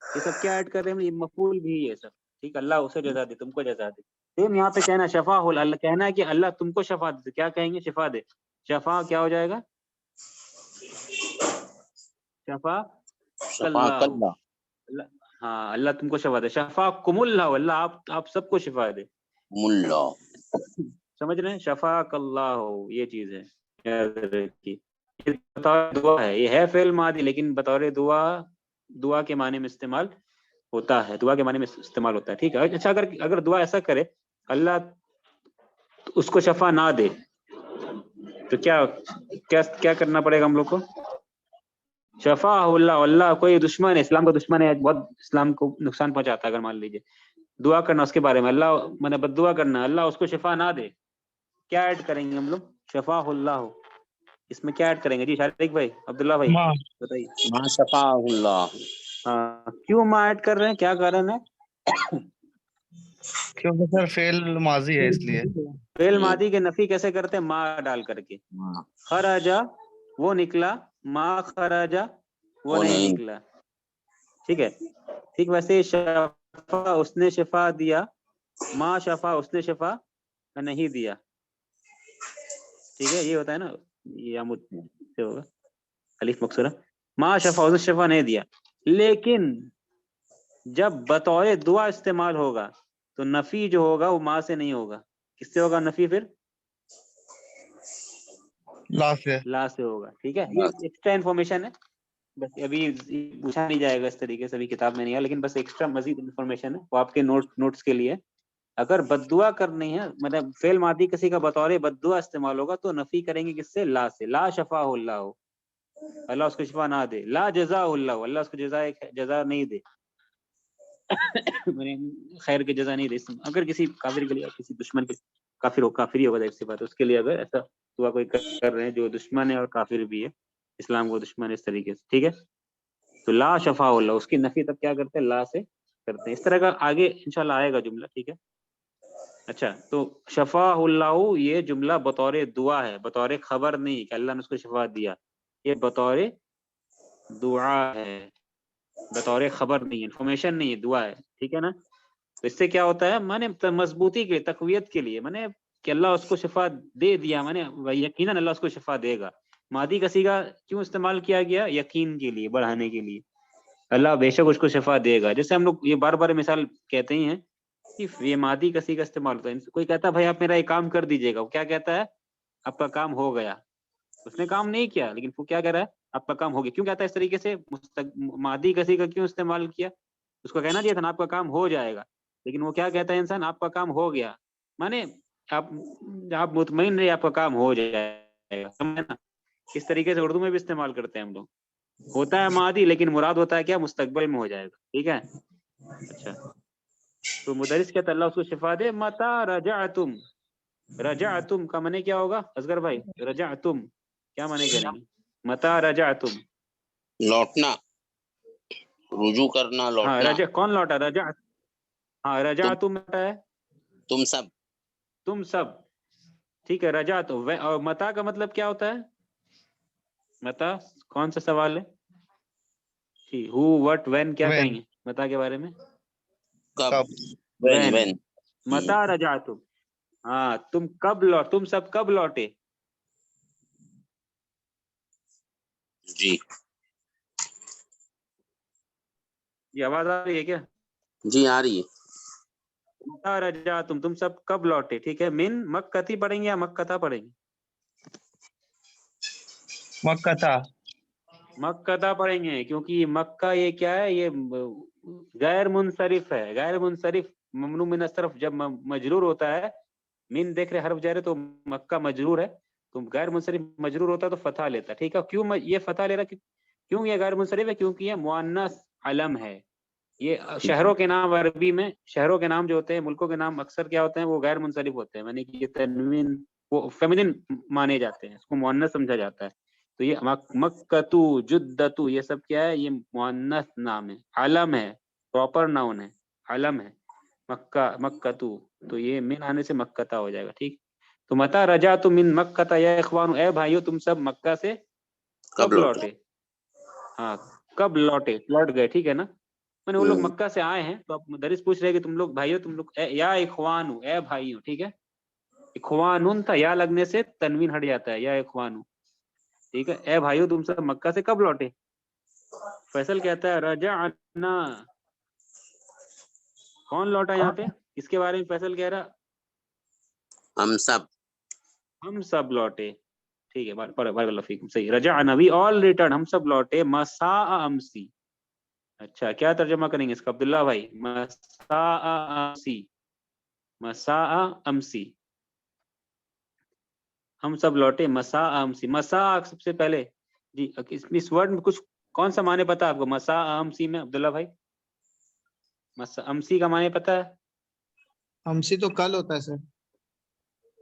یہ سب کیا ایڈ کر رہے ہیں؟ یہ مفعول بھی ہے سب, ٹھیک. اللہ اسے جزا دے, تم کو جزا دے. سیم یہاں پہ کہنا شفا اللہ, کہنا ہے کہ اللہ تم کو شفا دے, کیا کہیں گے؟ شفا دے. شفا کیا ہو جائے گا؟ شفا اللہ, ہاں اللہ تم کو شفا دے. شفا کم اللہ, اللہ آپ سب کو شفا دے. ملا, سمجھ رہے ہیں؟ شفا اللہ, یہ چیز ہے. بطور دعا ہے, یہ ہے فعل ماضی لیکن بطور دعا کے معنی میں استعمال ہوتا ہے, دعا کے معنی میں استعمال ہوتا ہے, ٹھیک ہے. اچھا اگر دعا ایسا کرے اللہ اس کو شفا نہ دے تو کیا کرنا پڑے گا ہم لوگ کو؟ شفا اللہ, اللہ کوئی دشمن ہے, اسلام کا دشمن ہے, بہت اسلام کو نقصان پہنچاتا ہے, اگر مان لیجیے دعا کرنا اس کے بارے میں, اللہ میں نے بد دعا کرنا, اللہ اس کو شفا نہ دے, کیا ایڈ کریں گے ہم لوگ؟ شفا اللہ, اس میں کیا ایڈ کریں گے؟ جی شارق بھائی, عبداللہ بھائی بتائیے. ما شفا اللہ. ہاں, کیوں ماں ایڈ کر رہے ہیں, کیا کارن ہے؟ کیونکہ سر فعل ماضی ہے اس لیے. فعل ماضی کے نفی کیسے کرتے ہیں؟ ماں ڈال کر کے. خراجا وہ نکلا, ماں خراجا وہ نہیں نکلا, ٹھیک ہے. ٹھیک ویسے شفا اس نے شفا دیا, ماں شفا اس نے شفا نہیں دیا, ٹھیک ہے. یہ ہوتا ہے نا, یہ سے ہوگا الف مقصورہ, ماں شفا اس نے شفا نہیں دیا. لیکن جب بطور دعا استعمال ہوگا تو نفی جو ہوگا وہ ما سے نہیں ہوگا. کس سے ہوگا نفی؟ پھر لا سے. لا سے ہوگا. ٹھیک ہے, یہ ایکسٹرا انفارمیشن ہے, بس ابھی پوچھا نہیں جائے گا اس طریقے سے, ابھی کتاب میں نہیں ہے, لیکن بس ایکسٹرا مزید انفارمیشن ہے وہ آپ کے نوٹس کے لیے. اگر بد دعا کرنی ہے, مطلب فعل ماضی کسی کا بطور بد دعا استعمال ہوگا تو نفی کریں گے کس سے؟ لا سے. لا شفا اللہ, اللہ اس کو شفا نہ دے. لا جزا اللہ, اللہ اس کو جزا نہیں دے, خیر کی جزا نہیں دے. اگر کسی کافر کے لیے, کسی دشمن کے کافر ہی ہوگا ظاہر سی بات ہے, اس کے لیے اگر ایسا دعا کوئی کر رہے ہیں جو دشمن ہے اور کافر بھی ہے, اسلام کو دشمن ہے اس طریقے سے, ٹھیک ہے, تو لا شفا اللہ, اس کی نفی تب کیا کرتے ہیں؟ لا سے کرتے ہیں. اس طرح کا آگے انشاءاللہ آئے گا جملہ, ٹھیک ہے. اچھا, تو شفا اللہ یہ جملہ بطور دعا ہے, بطور خبر نہیں کہ اللہ نے اس کو شفا دیا, یہ بطور دعا ہے, بطور خبر نہیں, انفارمیشن نہیں ہے, دعا ہے. ٹھیک ہے نا. تو اس سے کیا ہوتا ہے؟ مانے مضبوطی کے, تقویت کے لیے, مانے کہ اللہ اس کو شفا دے دیا, مانے یقیناً اللہ اس کو شفا دے گا. ماضی کا صیغہ کیوں استعمال کیا گیا؟ یقین کے لیے, بڑھانے کے لیے. اللہ بے شک اس کو شفا دے گا. جیسے ہم لوگ یہ بار بار مثال کہتے ہی ہیں کہ یہ ماضی کا صیغہ استعمال ہوتا ہے. کوئی کہتا ہے بھائی آپ میرا یہ کام کر دیجیے گا, وہ کیا کہتا ہے؟ آپ کا کام ہو گیا. اس نے کام نہیں کیا, لیکن وہ کیا کہہ رہا ہے؟ آپ کا کام ہو گیا. کیوں کہتا ہے اس طریقے سے؟ ماضی کا صیغہ کیوں استعمال کیا؟ اس کو کہنا دیا تھا نا آپ کا کام ہو جائے گا, لیکن وہ کیا کہتا ہے انسان؟ آپ کا کام ہو گیا. مانے آپ مطمئن رہے آپ کا کام ہو جائے گا. سمجھے نا؟ اس طریقے سے اردو میں بھی استعمال کرتے ہیں ہم لوگ. ہوتا ہے ماضی, لیکن مراد ہوتا ہے کیا؟ مستقبل میں ہو جائے گا. ٹھیک ہے. اچھا, تو مدرس کہتا ہے اللہ اس کو شفا دے. متا رجعتم, رجعتم کا معنی کیا ہوگا اصغر بھائی؟ رجعتم کیا معنی کریں گے؟ متا رجعتم, لوٹنا, رجوع کرنا, ہاں لوٹنا. رجع, کون لوٹا؟ رجع, ہاں رجعتم ہے تم سب. تم سب. ٹھیک ہے, رجعتم. اور متا کا مطلب کیا ہوتا ہے؟ متا کون سا سوال ہے؟ ہو, وٹ, وین, کیا کہیں گے متا کے بارے میں؟ کب. وین. وین. متا رجعتم, ہاں تم کب لوٹ, تم سب کب لوٹے؟ جی یہ آواز آ رہی ہے کیا؟ جی آ رہی ہے. متا رجعتم, تم سب کب لوٹے. ٹھیک ہے. من مکتی پڑھیں گے یا مکتا پڑھیں گے؟ مکہ. مکتا پڑھیں گے, کیونکہ مکہ یہ کیا ہے؟ یہ غیر منصرف ہے. غیر منصرف ممنوع من الصرف جب مجرور ہوتا ہے, من دیکھ رہے حرف جارے تو مکہ مجرور ہے, تو غیر منصرف مجرور ہوتا ہے تو فتح لیتا. ٹھیک ہے. کیوں یہ فتح لے رہا؟ کیوں یہ غیر منصرف ہے؟ کیونکہ یہ مؤنث علم ہے. یہ شہروں کے نام عربی میں, شہروں کے نام جو ہوتے ہیں, ملکوں کے نام اکثر کیا ہوتے ہیں؟ وہ غیر منصرف ہوتے ہیں, یعنی کہ یہ تنوین وہ فیمنن مانے جاتے ہیں, اس کو مؤنث سمجھا جاتا ہے. تو یہ مکتو, جدتو, یہ سب کیا ہے؟ یہ مؤنث نام ہے, علم ہے, پراپر ناؤن ہے, علم ہے. مکہ, مکتو, تو یہ من آنے سے مکتا ہو جائے گا. ٹھیک. تو متا رجعتم من مکہ یا اخوان, اے بھائیو تم سب مکہ سے کب لوٹے؟ ہاں کب لوٹے, لوٹ گئے. ٹھیک ہے نا. میں نے وہ لوگ مکہ سے آئے ہیں, تو اب مدرس پوچھ رہے کہ تم لوگ بھائیو, تم لوگ یا اخوانو, اے بھائیو. ٹھیک ہے. اخوانن تھا, یا لگنے سے تنوین ہٹ جاتا ہے, یا اخوانو. ٹھیک ہے. اے بھائیو تم سب مکہ سے کب لوٹے؟ فیصل کہتا ہے رجعنا. کون لوٹا یہاں پہ؟ کس کے بارے میں فیصل کہہ رہا؟ ہم سب. ہم سب لوٹے. ٹھیک ہے, بارک اللہ فیکم, صحیح. رجعنا, وی آل ریٹرن, ہم سب لوٹے. مساء امسی. اچھا, کیا ترجمہ کریں گے اس کا عبداللہ بھائی؟ مساء امسی, مساء امسی, ہم سب لوٹے مساء امسی. مساء سب سے پہلے جی, اس ورڈ میں کچھ کون سا معنی پتا ہے آپ کو مساء امسی میں عبداللہ بھائی؟ امسی کا معنی پتا ہے؟ امسی تو کل ہوتا ہے سر.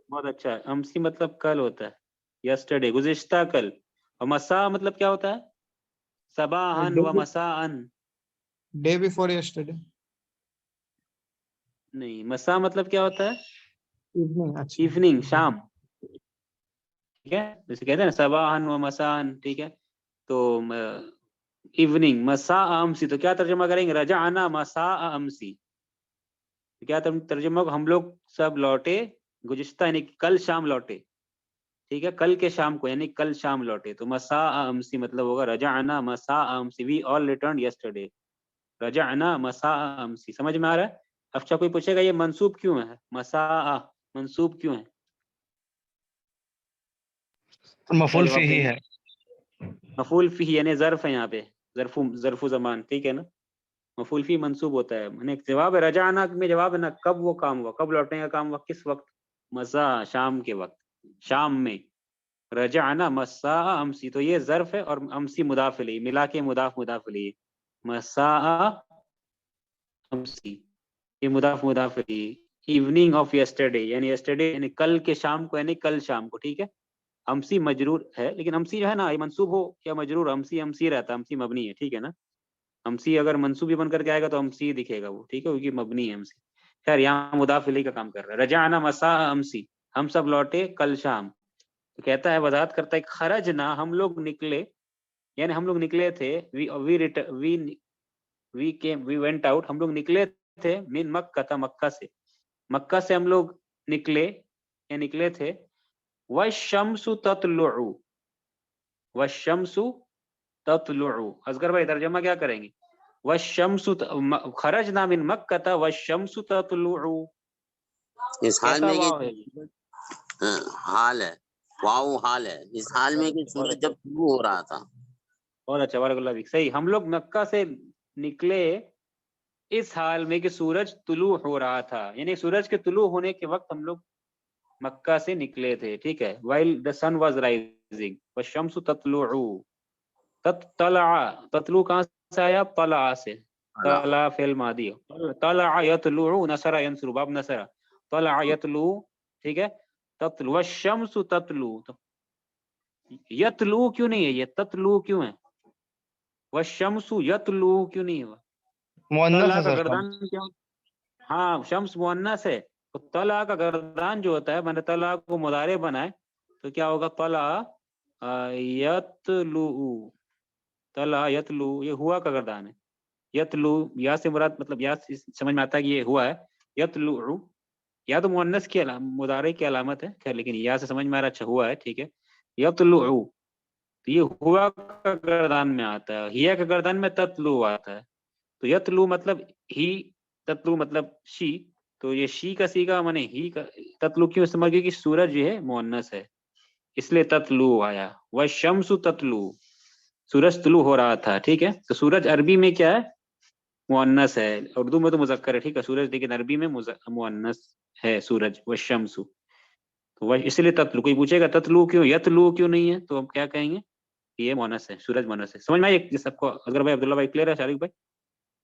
بہت اچھا ہے. امسی مطلب کل ہوتا ہے, یسٹرڈے, گزشتہ کل. اور مساء مطلب کیا ہوتا ہے؟ صباحن و مساءن. Day before yesterday. نہیں, مساء مطلب کیا ہوتا ہے؟ ایوننگ. اچھا, ایوننگ, شام. ٹھیک ہے, جیسے کہتے ہیں نا صباحن و مساءن. ٹھیک ہے. تو ایوننگ, مساء امسی, تو کیا ترجمہ کریں گے؟ رجعنا مساء امسی. کیا ترجمہ؟ ہم لوگ سب لوٹے گزشتہ, یعنی کل شام لوٹے. ٹھیک ہے, کل کے شام کو یعنی کل شام لوٹے. تو مساء امسی مطلب ہوگا رجعنا مساء امسی, وی آل ریٹرن یسٹرڈے. رجعنا مساء امسی, سمجھ میں آ رہا ہے؟ اچھا کوئی پوچھے گا یہ منصوب کیوں ہے, مساء منصوب کیوں ہے؟ مفعول فی ہی ہے. مفعول فی یعنی ظرف ہے یہاں پہ, ظرف زمان, ٹھیک ہے نا. مفعول فی منصوب ہوتا ہے. میں نے جواب ہے رجعنا میں جواب ہے نا کب وہ کام ہوا, کب لوٹنے کا کام ہوا, کس وقت, مساء شام کے وقت, شام میں. رجعنا مساء امسی, تو یہ ظرف ہے اور امسی مضاف الیہ, ملا کے مضاف الیہ. مساء امسی یہ مضاف الیہ. ایوننگ آف یسٹرڈے یعنی یسٹرڈے یعنی کل کے شام کو, یعنی کل شام کو, ٹھیک ہے. امسی مجرور ہے, لیکن امسی جو ہے نا یہ منصوب ہو یا مجرور, امسی امسی رہتا ہے, امسی مبنی ہے, ٹھیک ہے نا. امسی اگر منصوب بھی بن کر کے آئے گا تو امسی دکھے گا وہ, ٹھیک ہے, کیونکہ مبنی ہے امسی. خیر یہاں مضاف الیہ کا کام کر رہا ہے. رجعنا مساء امسی, ہم سب لوٹے کل شام. تو کہتا ہے, وضاحت کرتا ہے, خرجنا ہم لوگ نکلے, یعنی ہم لوگ نکلے تھے, وی وینٹ آؤٹ, ہم لوگ نکلے تھے, من مکہ تھا, مکہ سے, مکہ سے ہم لوگ نکلے یا نکلے تھے. والشمس تطلع, والشمس تطلع, اصغر بھائی ترجمہ کیا کریں گے؟ والشمس خرجنا من مکہ تھا والشمس تطلع, اس حال کیسا میں واو ہے؟ حال ہے, واو حال ہے, اس حال میں کہ سورج جب طلوع ہو رہا تھا. اور اچھا بارک اللہ فیک, صحیح, ہم لوگ مکہ سے نکلے اس حال میں کہ سورج طلوع ہو رہا تھا, یعنی سورج کے طلوع ہونے کے وقت ہم لوگ مکہ سے نکلے تھے, ٹھیک ہے. while the sun was rising والشمس تطلع, تطلع, تطلع کہاں سے آیا؟ طلع سے, طلع فعل ماضی, طلع یطلع, نصر ینصر, باب نصر, طلع یطلع, ٹھیک ہے. تطلع والشمس تطلع, یطلع کیوں نہیں ہے, یہ تطلع کیوں ہے؟ والشمس یطلع کیوں نہیں ہوا؟ مؤنث طلع ہے کا سر. گردان کیا؟ ہاں شمس مؤنث ہے, تو طلع کا گردان جو ہوتا ہے, میں نے طلع کو مضارع بنائے تو کیا ہوگا؟ طلع یطلع, طلع یطلع, یہ ہوا کا گردان ہے. یطلع یا سے مراد مطلب یا سمجھ میں آتا ہے کہ یہ ہوا ہے. یطلع یا تو مؤنث کی مضارع کی علامت ہے, خیر لیکن یا سے سمجھ میں آ رہا, اچھا ہوا ہے, ٹھیک ہے. یطلع تو یہ ہوا کا گردان میں آتا ہے, ہیا کا گردان میں تطلع آتا ہے. تو یطلع مطلب ہی, تطلع مطلب شی, تو یہ شی کا سیگا مانے ہی کا. تطلع کیوں استعمال کیا کہ سورج جو ہے مؤنث ہے, اس لیے تطلع آیا. والشمس تطلع, سورج طلوع ہو رہا تھا, ٹھیک ہے. تو سورج عربی میں کیا ہے؟ مؤنث ہے, اردو میں تو مذکر ہے, ٹھیک ہے, سورج, لیکن عربی میں مؤنث ہے سورج. والشمس, تو اس لیے تطلع. کوئی پوچھے گا تطلع کیوں, یطلع کیوں نہیں ہے, تو ہم کیا کہیں گے؟ یہ مؤنث ہے, سورج مؤنث ہے. سمجھ میں آئی سب کو؟ اگر بھائی عبداللہ بھائی کلیئر ہے, شارق بھائی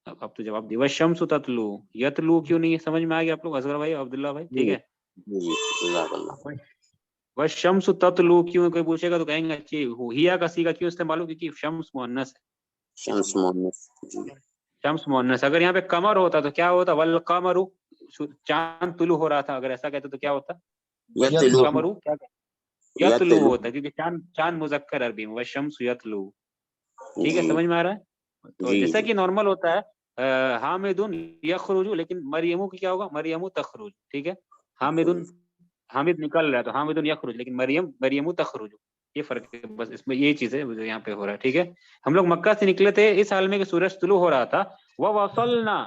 اب تو جواب دی. والشمس تطلع, یطلع کیوں نہیں ہے, سمجھ میں آ گیا آپ لوگ, اصغر بھائی, عبداللہ بھائی, ٹھیک ہے. جزاک اللہ. والشمس تطلع کیوں, کوئی پوچھے گا تو کہیں گے اچھی ہیا کا صیغہ کیوں استعمال ہو, کیونکہ شمس مؤنث ہے. شمس مؤنث, جی. شمس مؤنث. اگر یہاں پہ قمر ہوتا تو کیا ہوتا؟ والقمر, چاند طلوع ہو رہا تھا, اگر ایسا کہتے تو کیا ہوتا؟ یطلع, والقمر کیا یطلع ہوتا ہے, کیونکہ چاند مذکر عربی میں, والشمس یطلع, ٹھیک ہے, سمجھ میں آ رہا ہے. تو جیسا کہ نارمل ہوتا ہے حامد یخرج, لیکن مریم کی کیا ہوگا؟ مریم تخرج, ٹھیک ہے. حامد نکل رہا ہے تو حامد یخرج, لیکن مریم تخرج, یہ فرق ہے بس, اس میں یہ چیز ہے جو یہاں پہ ہو رہا ہے, ٹھیک ہے. ہم لوگ مکہ سے نکلے تھے اس حال میں کہ سورج طلوع ہو رہا تھا. وصلنا,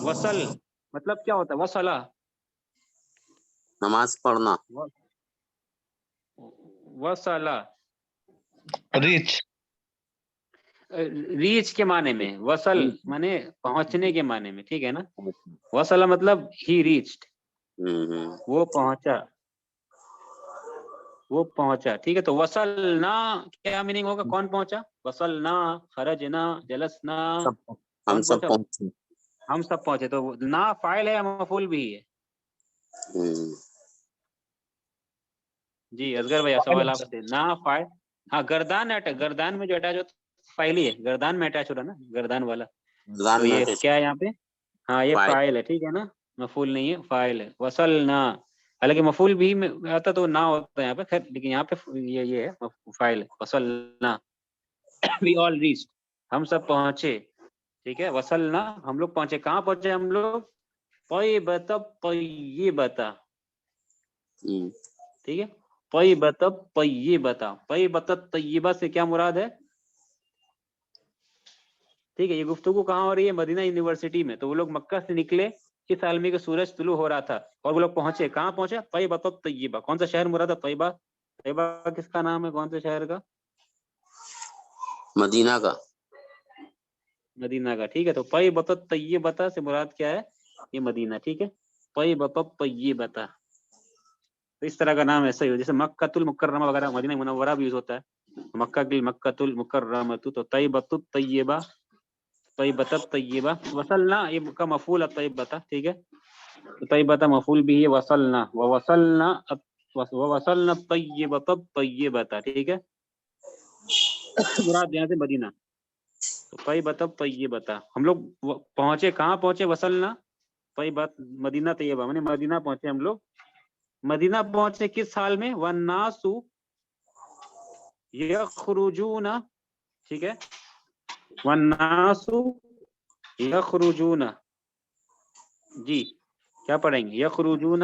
وصل مطلب کیا ہوتا ہے؟ وصلہ نماز پڑھنا. وصلہ ریچ, ریچ کے معنی میں, وصل مانے پہنچنے کے معنی میں, ٹھیک ہے نا. وصلہ مطلب ہی ریچڈ, وہ پہنچا, وہ پہنچا, ٹھیک ہے. تو وصلنا کیا میننگ ہوگا؟ کون پہنچا؟ وصلنا, خرجنا, جلسنا, ہم کون سب پہنچا؟ پہنچے. ہم سب پہنچے. تو نا فاعل ہے یا مفعول بھی ہے؟ جی اصغر بھیا سوال آپ سے. نا فاعل, ہاں گردان گردان میں جو اٹیچ ہوتا فاعل ہی ہے, گردان میں اٹیچ ہو رہا نا, گردان والا. تو یہ کیا ہے یہاں پہ؟ ہاں یہ فاعل ہے, ٹھیک ہے نا, مفعول نہیں ہے, فاعل ہے. وصلنا, حالانکہ مفعول بھی میں آتا تو نہ ہوتا ہے یہاں پہ, خیر لیکن یہاں پہ یہ ہے فاعل ہے. وصلنا, we all reached, ہم سب پہنچے, ٹھیک ہے. وصلنا ہم لوگ پہنچے, کہاں پہنچے ہم لوگ؟ طیبۃ, طیبۃ, ٹھیک ہے. طیبۃ طیبۃ، طیبۃ طیبہ سے کیا مراد ہے؟ ٹھیک ہے، یہ گفتگو کہاں ہو رہی ہے؟ مدینہ یونیورسٹی میں. تو وہ لوگ مکہ سے نکلے اس عالمی کے سورج طلوع ہو رہا تھا اور وہ لوگ پہنچے کہاں پہنچے؟ طیبۃ طیبہ. کون سا شہر مراد ہے؟ طیبہ. طیبہ کس کا نام ہے؟ کون سے شہر کا؟ مدینہ کا. مدینہ کا. ٹھیک ہے، تو طیبۃ طیبۃ سے مراد کیا ہے؟ یہ مدینہ. ٹھیک ہے، طیبۃ طیبۃ. تو اس طرح کا نام ایسا ہی ہو جیسے مکۃ المکرمہ وغیرہ، مدینہ منورہ بھی یوز ہوتا ہے. مکہ کی مکۃ المکرمہ. تو طیبۃ طیبہ، طیبۃ طیبہ. وصلنا یہ کا مفعول ہے طیبۃ. ٹھیک ہے، طیبۃ مفعول بھی ہے. وصلنا ووصلنا طیبۃ طیبۃ. ٹھیک ہے، مراد یہاں سے مدینہ. تو طیبۃ طیبۃ ہم لوگ پہنچے کہاں پہنچے؟ وصلنا طیبۃ مدینہ طیبہ، یعنی مدینہ پہنچے ہم لوگ. مدینہ پہنچے کس حال میں؟ والناس یخرجون. ٹھیک ہے، والناس یخرجون. جی کیا پڑھیں گے؟ یخرجون.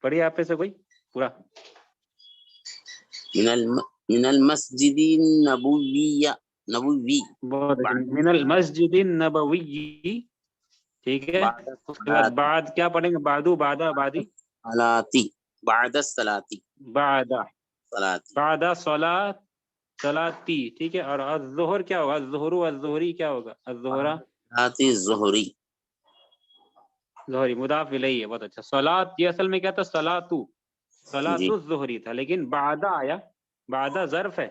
پڑھیے آپ سے کوئی پورا. من المسجد النبوی نبوی بہت اچھا. من المسجد النبوی. ٹھیک ہے، اس کے بعد بعد کیا پڑھیں گے؟ بعدو بعدا بعدی. صلاتی بعد الصلاتی بعدا صلاتی بعدا صلاۃ صلاتی. ٹھیک ہے، اور الظہر کیا ہوگا؟ الظہر والظہری کیا ہوگا؟ الظہرہ صلاتی الظہری. ظہری مضاف الیہ ہے. بہت اچھا. صلاۃ یہ اصل میں کیا تھا؟ صلاۃ جی الظہری تھا، لیکن بعدا آیا. بعدا ظرف ہے،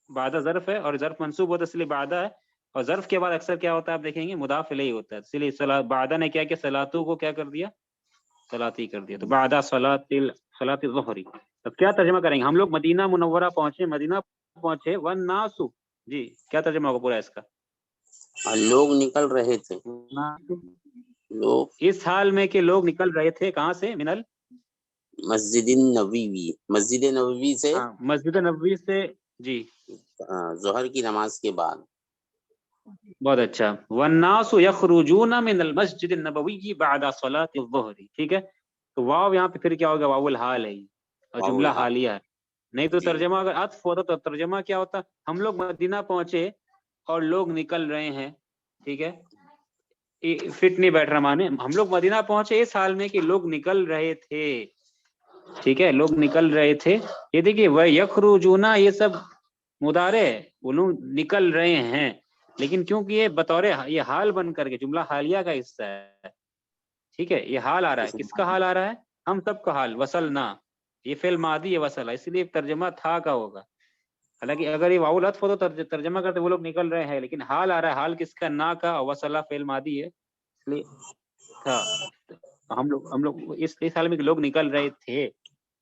بعدا ظرف ہے اور ظرف منصوب ہوتا ہے اس لیے بعدا ہے. اور ظرف کے بعد اکثر کیا ہوتا ہے آپ دیکھیں گے؟ مضاف الیہ ہوتا ہے. اس لیے بعدا نے کیا صلاتو کو کیا کر دیا؟ صلاتی کر دیا. تو بعدا صلاۃ الظہری. اب کیا ترجمہ کریں گے؟ ہم لوگ مدینہ منورہ پہنچے، مدینہ پہنچے. والناس، جی کیا ترجمہ ہوگا پورا اس کا؟ لوگ نکل رہے تھے. لوگ اس حال میں کہ لوگ نکل رہے تھے کہاں سے؟ منل مسجد النبوی، مسجد نبوی سے مسجد نبوی سے. جی ظہر کی نماز کے بعد. بہت اچھا. والناس یخرجون من المسجد النبوی بعد صلاۃ الظہر. ٹھیک ہے، تو واو یہاں پہ پھر کیا ہوگا؟ واو الحال ہے اور واو جملہ الحال. حالیہ ہے. نہیں تو جی. ترجمہ اگر عطف ہوتا تو ترجمہ کیا ہوتا؟ ہم لوگ مدینہ پہنچے اور لوگ نکل رہے ہیں. ٹھیک ہے، فٹ نہیں بیٹھ رہا مانے. ہم لوگ مدینہ پہنچے اس حال میں کہ لوگ نکل رہے تھے. ٹھیک ہے، لوگ نکل رہے تھے. یہ دیکھیے وہ یخرجون یہ سب مضارع ہے، وہ لوگ نکل رہے ہیں. لیکن کیونکہ یہ بطور یہ حال بن کر کے جملہ حالیہ کا حصہ ہے. ٹھیک ہے، یہ حال آ رہا ہے. کس کا حال آ رہا ہے؟ ہم سب کا حال. وصلنا یہ فعل ماضی ہے، وصل، اس لیے ترجمہ تھا کا ہوگا. حالانکہ اگر یہ واو العطف ہو تو ترجمہ کرتے وہ لوگ نکل رہے ہیں، لیکن حال آ رہا ہے. حال کس کا؟ نا کا. وصلہ فعل ماضی ہے اس لیے تھا. ہم لوگ اس حال میں لوگ نکل رہے تھے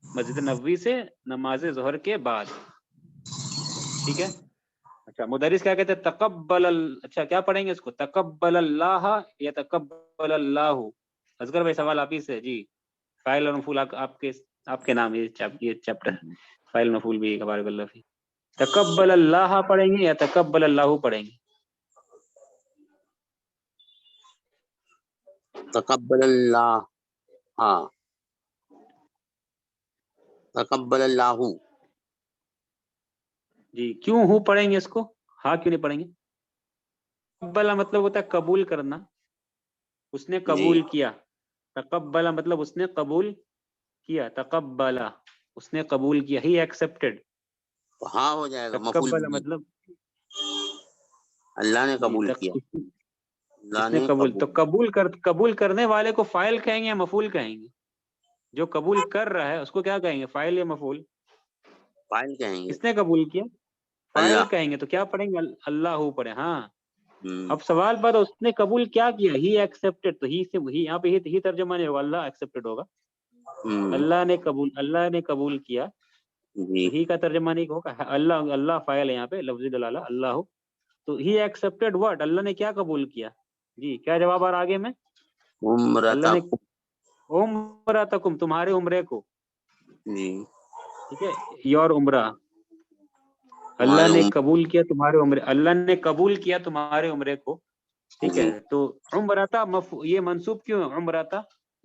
مسجد نبوی سے نماز ظہر کے بعد. ٹھیک ہے. اچھا مدرس کیا کہتے ہیں؟ تقبل اچھا کیا پڑھیں گے اس کو؟ تقبل اللہ یا تقبل اللہ. اصغر بھائی سوال آپ ہی سے. جی فاعل اور مفعول آپ کے نام یہ چیپٹر فاعل مفعول بھی بارک اللہ فی. تقبل اللہ پڑھیں گے یا تقبل اللہ پڑھیں گے؟ تقبل اللہ. ہاں تقبل اللہ. جی کیوں ہوں پڑھیں گے اس کو؟ ہاں کیوں نہیں پڑھیں گے؟ تقبل مطلب ہوتا ہے قبول کرنا. اس نے جی قبول کیا. تقبل مطلب اس نے قبول کیا. تقبل اس نے قبول کیا. ہی ایکسپٹڈ. تو ہاں ہو جائے گا مفعول تقبل بھی. مطلب اللہ نے جی قبول کیا. اللہ اس نے قبول. تو قبول کرنے والے کو فاعل کہیں گے یا مفعول کہیں گے؟ جو قبول کر رہا ہے اس کو کیا کہیں گے؟ فاعل یا مفعول؟ فاعل کہیں گے. کس نے قبول کیا؟ فاعل اللہ. کہیں گے. تو کیا پڑھیں گے؟ اللہ پڑھے. ہاں ہم، اب سوال پر اس نے قبول کیا کیا؟ ہی ایکسپٹڈ. تو ہی سے یہاں پہ ہی ترجمہ نہیں ہوگا، اللہ ایکسپٹڈ ہوگا. ہم، اللہ نے قبول کیا. جی تو ہی کا ترجمہ نہیں ہوگا. اللہ فاعل ہے یہاں پہ لفظی دلالہ اللہ. تو ہی ایکسپٹڈ واٹ؟ اللہ نے کیا قبول کیا؟ جی کیا جواب آ رہا آگے میں؟ اللہ نے عمرتکم تمہارے عمرے کو. جی ٹھیک ہے، یور عمرہ. اللہ ہمارے نے قبول کیا تمہارے عمرے. اللہ نے قبول کیا تمہارے عمرے کو. ٹھیک جی ہے، تو عمرتا یہ منصوب کیوں ہے عمرتا؟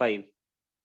5,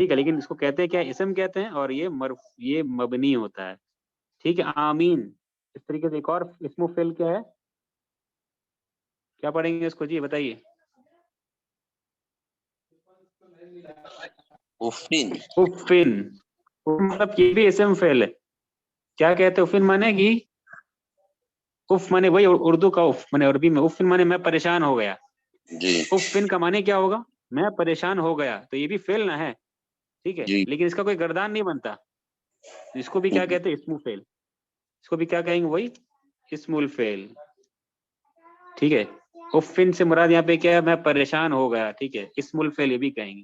ٹھیک ہے، لیکن اس کو کہتے ہیں کیا، اسم کہتے ہیں، اور یہ مبنی ہوتا ہے، ٹھیک ہے. آمین اس طریقے سے ایک اور اسم و فعل کیا ہے، کیا پڑھیں گے اس کو، جی بتائیے. افن. افن، مطلب یہ بھی اسم فعل ہے. کیا کہتے ہیں افن مانے گی، اف مانے وہی اردو کا اف مانے، عربی میں افن مانے میں پریشان ہو گیا. جی افن کا مانے کیا ہوگا، میں پریشان ہو گیا، تو یہ بھی فعل نہ ہے، ٹھیک ہے، جی. لیکن اس کا کوئی گردان نہیں بنتا. اس کو بھی کیا کہتے ہیں، اسم فعل. اس کو بھی کیا کہیں گے، وہی اسم الفعل، ٹھیک ہے. افن سے مراد یہاں پہ کیا ہے، میں پریشان ہو گیا، ٹھیک ہے. اسم الفعل یہ بھی کہیں گے.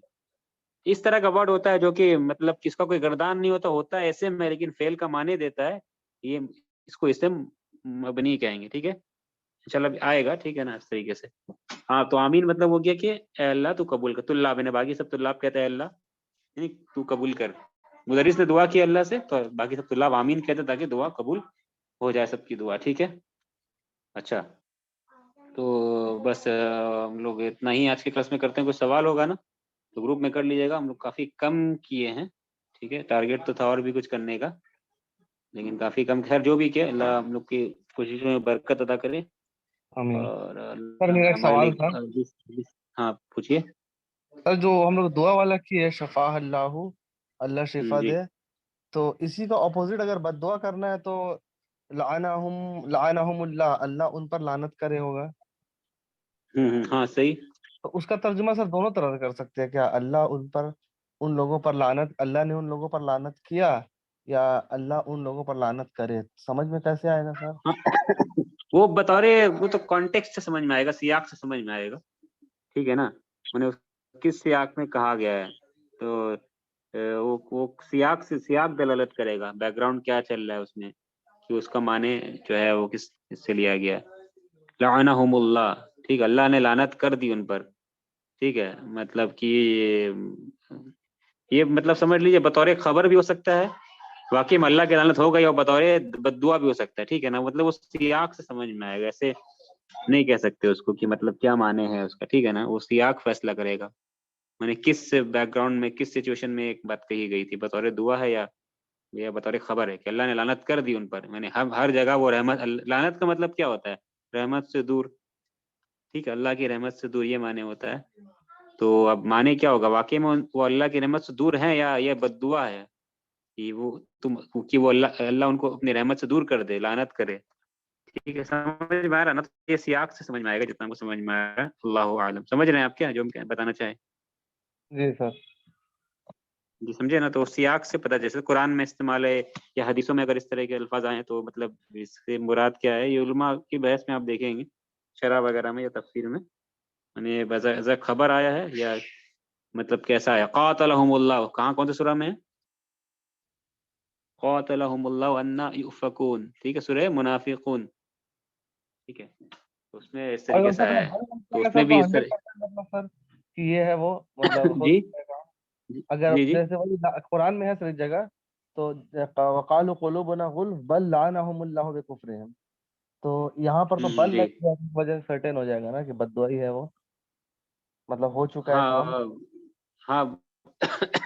اس طرح کا ورڈ ہوتا ہے جو کہ مطلب کس کا کوئی گردان نہیں ہوتا ہے اسم میں، لیکن فعل کا معنی دیتا ہے، یہ اس کو اسم مبنی کہیں گے، ٹھیک ہے. انشاءاللہ آئے گا، ٹھیک ہے نا، اس طریقے سے. ہاں تو آمین مطلب ہو گیا کہ اے اللہ تو قبول کر. طلاب نے باقی سب طلاب کہتے ہیں اللہ یعنی تو قبول کر. مدرس نے دعا کی اللہ سے تو باقی سب طلاب آمین کہتے ہیں تاکہ دعا قبول ہو جائے سب کی دعا، ٹھیک ہے. اچھا تو بس ہم لوگ اتنا ہی آج کے کلاس میں کرتے ہیں. کوئی سوال ہوگا نا تو گروپ میں کر لیجیے گا. ہم لوگ کافی کم کیے ہیں، ٹھیک ہے. ٹارگیٹ تو تھا اور بھی کچھ کرنے کا، لیکن کافی کم. خیر جو بھی کیا، اللہ ہم لوگ کی کوششوں میں برکت عطا کرے. آمین. اور سر میرا ایک ہمارے سوال تھا لیے ہاں پوچھیے. سر، جو ہم لوگ دعا والا کی ہے شفا اللہ، اللہ شفا جی دے، تو اسی کا اپوزٹ اگر بد دعا کرنا ہے تو لعنہم اللہ، اللہ ان پر لعنت کرے ہوگا. ہاں صحیح. تو اس کا ترجمہ سر دونوں طرح سے کر سکتے ہیں کیا، اللہ ان لوگوں پر لعنت، اللہ نے ان لوگوں پر لعنت کیا، یا اللہ ان لوگوں پر لعنت کرے؟ سمجھ میں کیسے آئے گا سر؟ ہاں وہ بطور وہ تو کانٹیکسٹ سے سمجھ میں آئے گا، سیاق سے سمجھ میں آئے گا، ٹھیک ہے نا. انہیں کس سیاق میں کہا گیا ہے تو وہ سیاق دلالت کرے گا، بیک گراؤنڈ کیا چل رہا ہے اس میں، کہ اس کا معنی جو ہے وہ کس سے لیا گیا. لعنہم اللہ، ٹھیک ہے، اللہ نے لعنت کر دی ان پر، ٹھیک ہے. مطلب کہ یہ مطلب سمجھ لیجیے بطور خبر بھی ہو سکتا ہے، واقعی میں اللہ کی لعنت ہو گئی، اور بطور بد دعا بھی ہو سکتا ہے، ٹھیک ہے نا. مطلب اس سیاق سے سمجھ میں آئے گا، ایسے نہیں کہہ سکتے اس کو کہ مطلب کیا معنی ہے اس کا، ٹھیک ہے نا. وہ سیاق فیصلہ کرے گا، میں نے کس بیک گراؤنڈ میں کس سچویشن میں ایک بات کہی گئی تھی، بطور دعا ہے یا بطور خبر ہے کہ اللہ نے لعنت کر دی ان پر. میں نے ہر جگہ وہ رحمت، لعنت کا مطلب کیا ہوتا ہے، رحمت سے دور، ٹھیک ہے، اللہ کی رحمت سے دور، یہ معنی ہوتا ہے. تو اب معنی کیا ہوگا، واقعی میں وہ اللہ کی رحمت سے دور ہیں یا یہ بد دعا ہے کہ وہ اللہ ان کو اپنی رحمت سے دور کر دے، لعنت کرے، ٹھیک ہے. سمجھ میں آ رہا نا، تو یہ سیاق سے سمجھ میں آئے گا جتنا کو سمجھ میں آ رہا ہے. اللہ عالم. سمجھ رہے ہیں آپ کیا جو ہم بتانا چاہیں؟ جی سر. جی سمجھے نا. تو سیاق سے پتہ، جیسے قرآن میں استعمال ہے یا حدیثوں میں اگر اس طرح کے الفاظ آئے تو مطلب اس سے مراد کیا ہے، یہ علماء کی بحث میں آپ دیکھیں گے، شرح وغیرہ میں یا تفسیر میں، یعنی بذ خبر آیا ہے یا مطلب کیسا ہے. قاتلہم اللہ کہاں، کون سے سورہ میں ہے، قاتلہم اللہ انا یؤفکون، ٹھیک ہے، سورہ منافقون، ٹھیک ہے. تو اس میں اس طریقے اگر سے سر آیا ہے، تو اس میں سر بھی تو اس طرح 100% مطلب سر کہ یہ ہے وہ مطلب ہو جی سکتا ہے. جی اگر جی جی جیسے وہی قرآن میں ہے سر ایک جگہ، تو وقالوا قلوبنا غلف بل لعنہم اللہ بکفرہم، تو یہاں پر تو بل جی لگ گیا، اس وجہ سے سرٹن ہو جائے گا نا کہ بد دعا ہی ہے وہ، مطلب ہو چکا ہے ہاں کام. ہاں.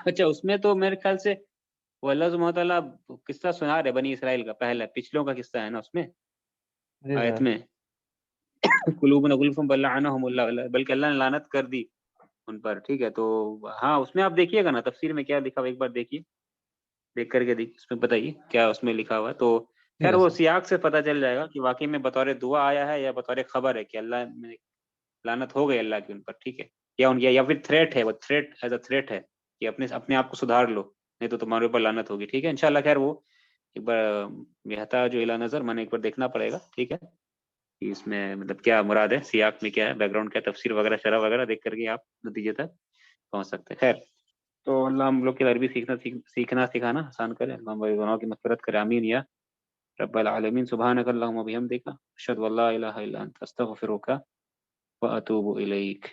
اچھا اس میں تو میرے خیال سے وہ اللہ سبحانہ تعالیٰ قصہ سنا رہے بنی اسرائیل کا، پہلا پچھلوں کا قصہ ہے نا اس میں جی آیت سر. میں، قلوبنا غلف بل لعنہم اللہ، بلکہ اللہ نے لعنت کر دی ان پر، ٹھیک ہے. تو ہاں اس میں آپ دیکھیے گا نا تفسیر میں کیا لکھا ہوا، ایک بار دیکھیے، دیکھ کر کے اس میں بتائیے کیا اس میں لکھا ہوا ہے. تو ٹھیک خیر ہے وہ سر. سیاق سے پتہ چل جائے گا کہ واقعی میں بطور دعا آیا ہے یا بطور خبر ہے کہ اللہ میں لعنت ہو گئی اللہ کی ان پر، ٹھیک ہے. یا پھر تھریٹ ہے، وہ تھریٹ ایز اے تھریٹ ہے کہ اپنے آپ کو سدھار لو نہیں تو تمہارے اوپر لعنت ہوگی، ٹھیک ہے. انشاءاللہ خیر وہ ایک بار یحتاج الی نظر، میں نے ایک بار دیکھنا پڑے گا، ٹھیک ہے، کہ اس میں مطلب کیا مراد ہے، سیاق میں کیا ہے، بیک گراؤنڈ کیا، تفسیر وغیرہ شرح وغیرہ دیکھ کر کے آپ نتیجے تک پہنچ سکتے ہیں. خیر تو اللہ ہم لوگ کی عربی سیکھنا سکھانا آسان کرے، اللہ ہمارے گناہوں کی مغفرت کرے، آمین یا رب العالمین. سبحانک اللہم و بحمدک، اشہد ان لا الہ الا انت، استغفرک و اتوب الیک.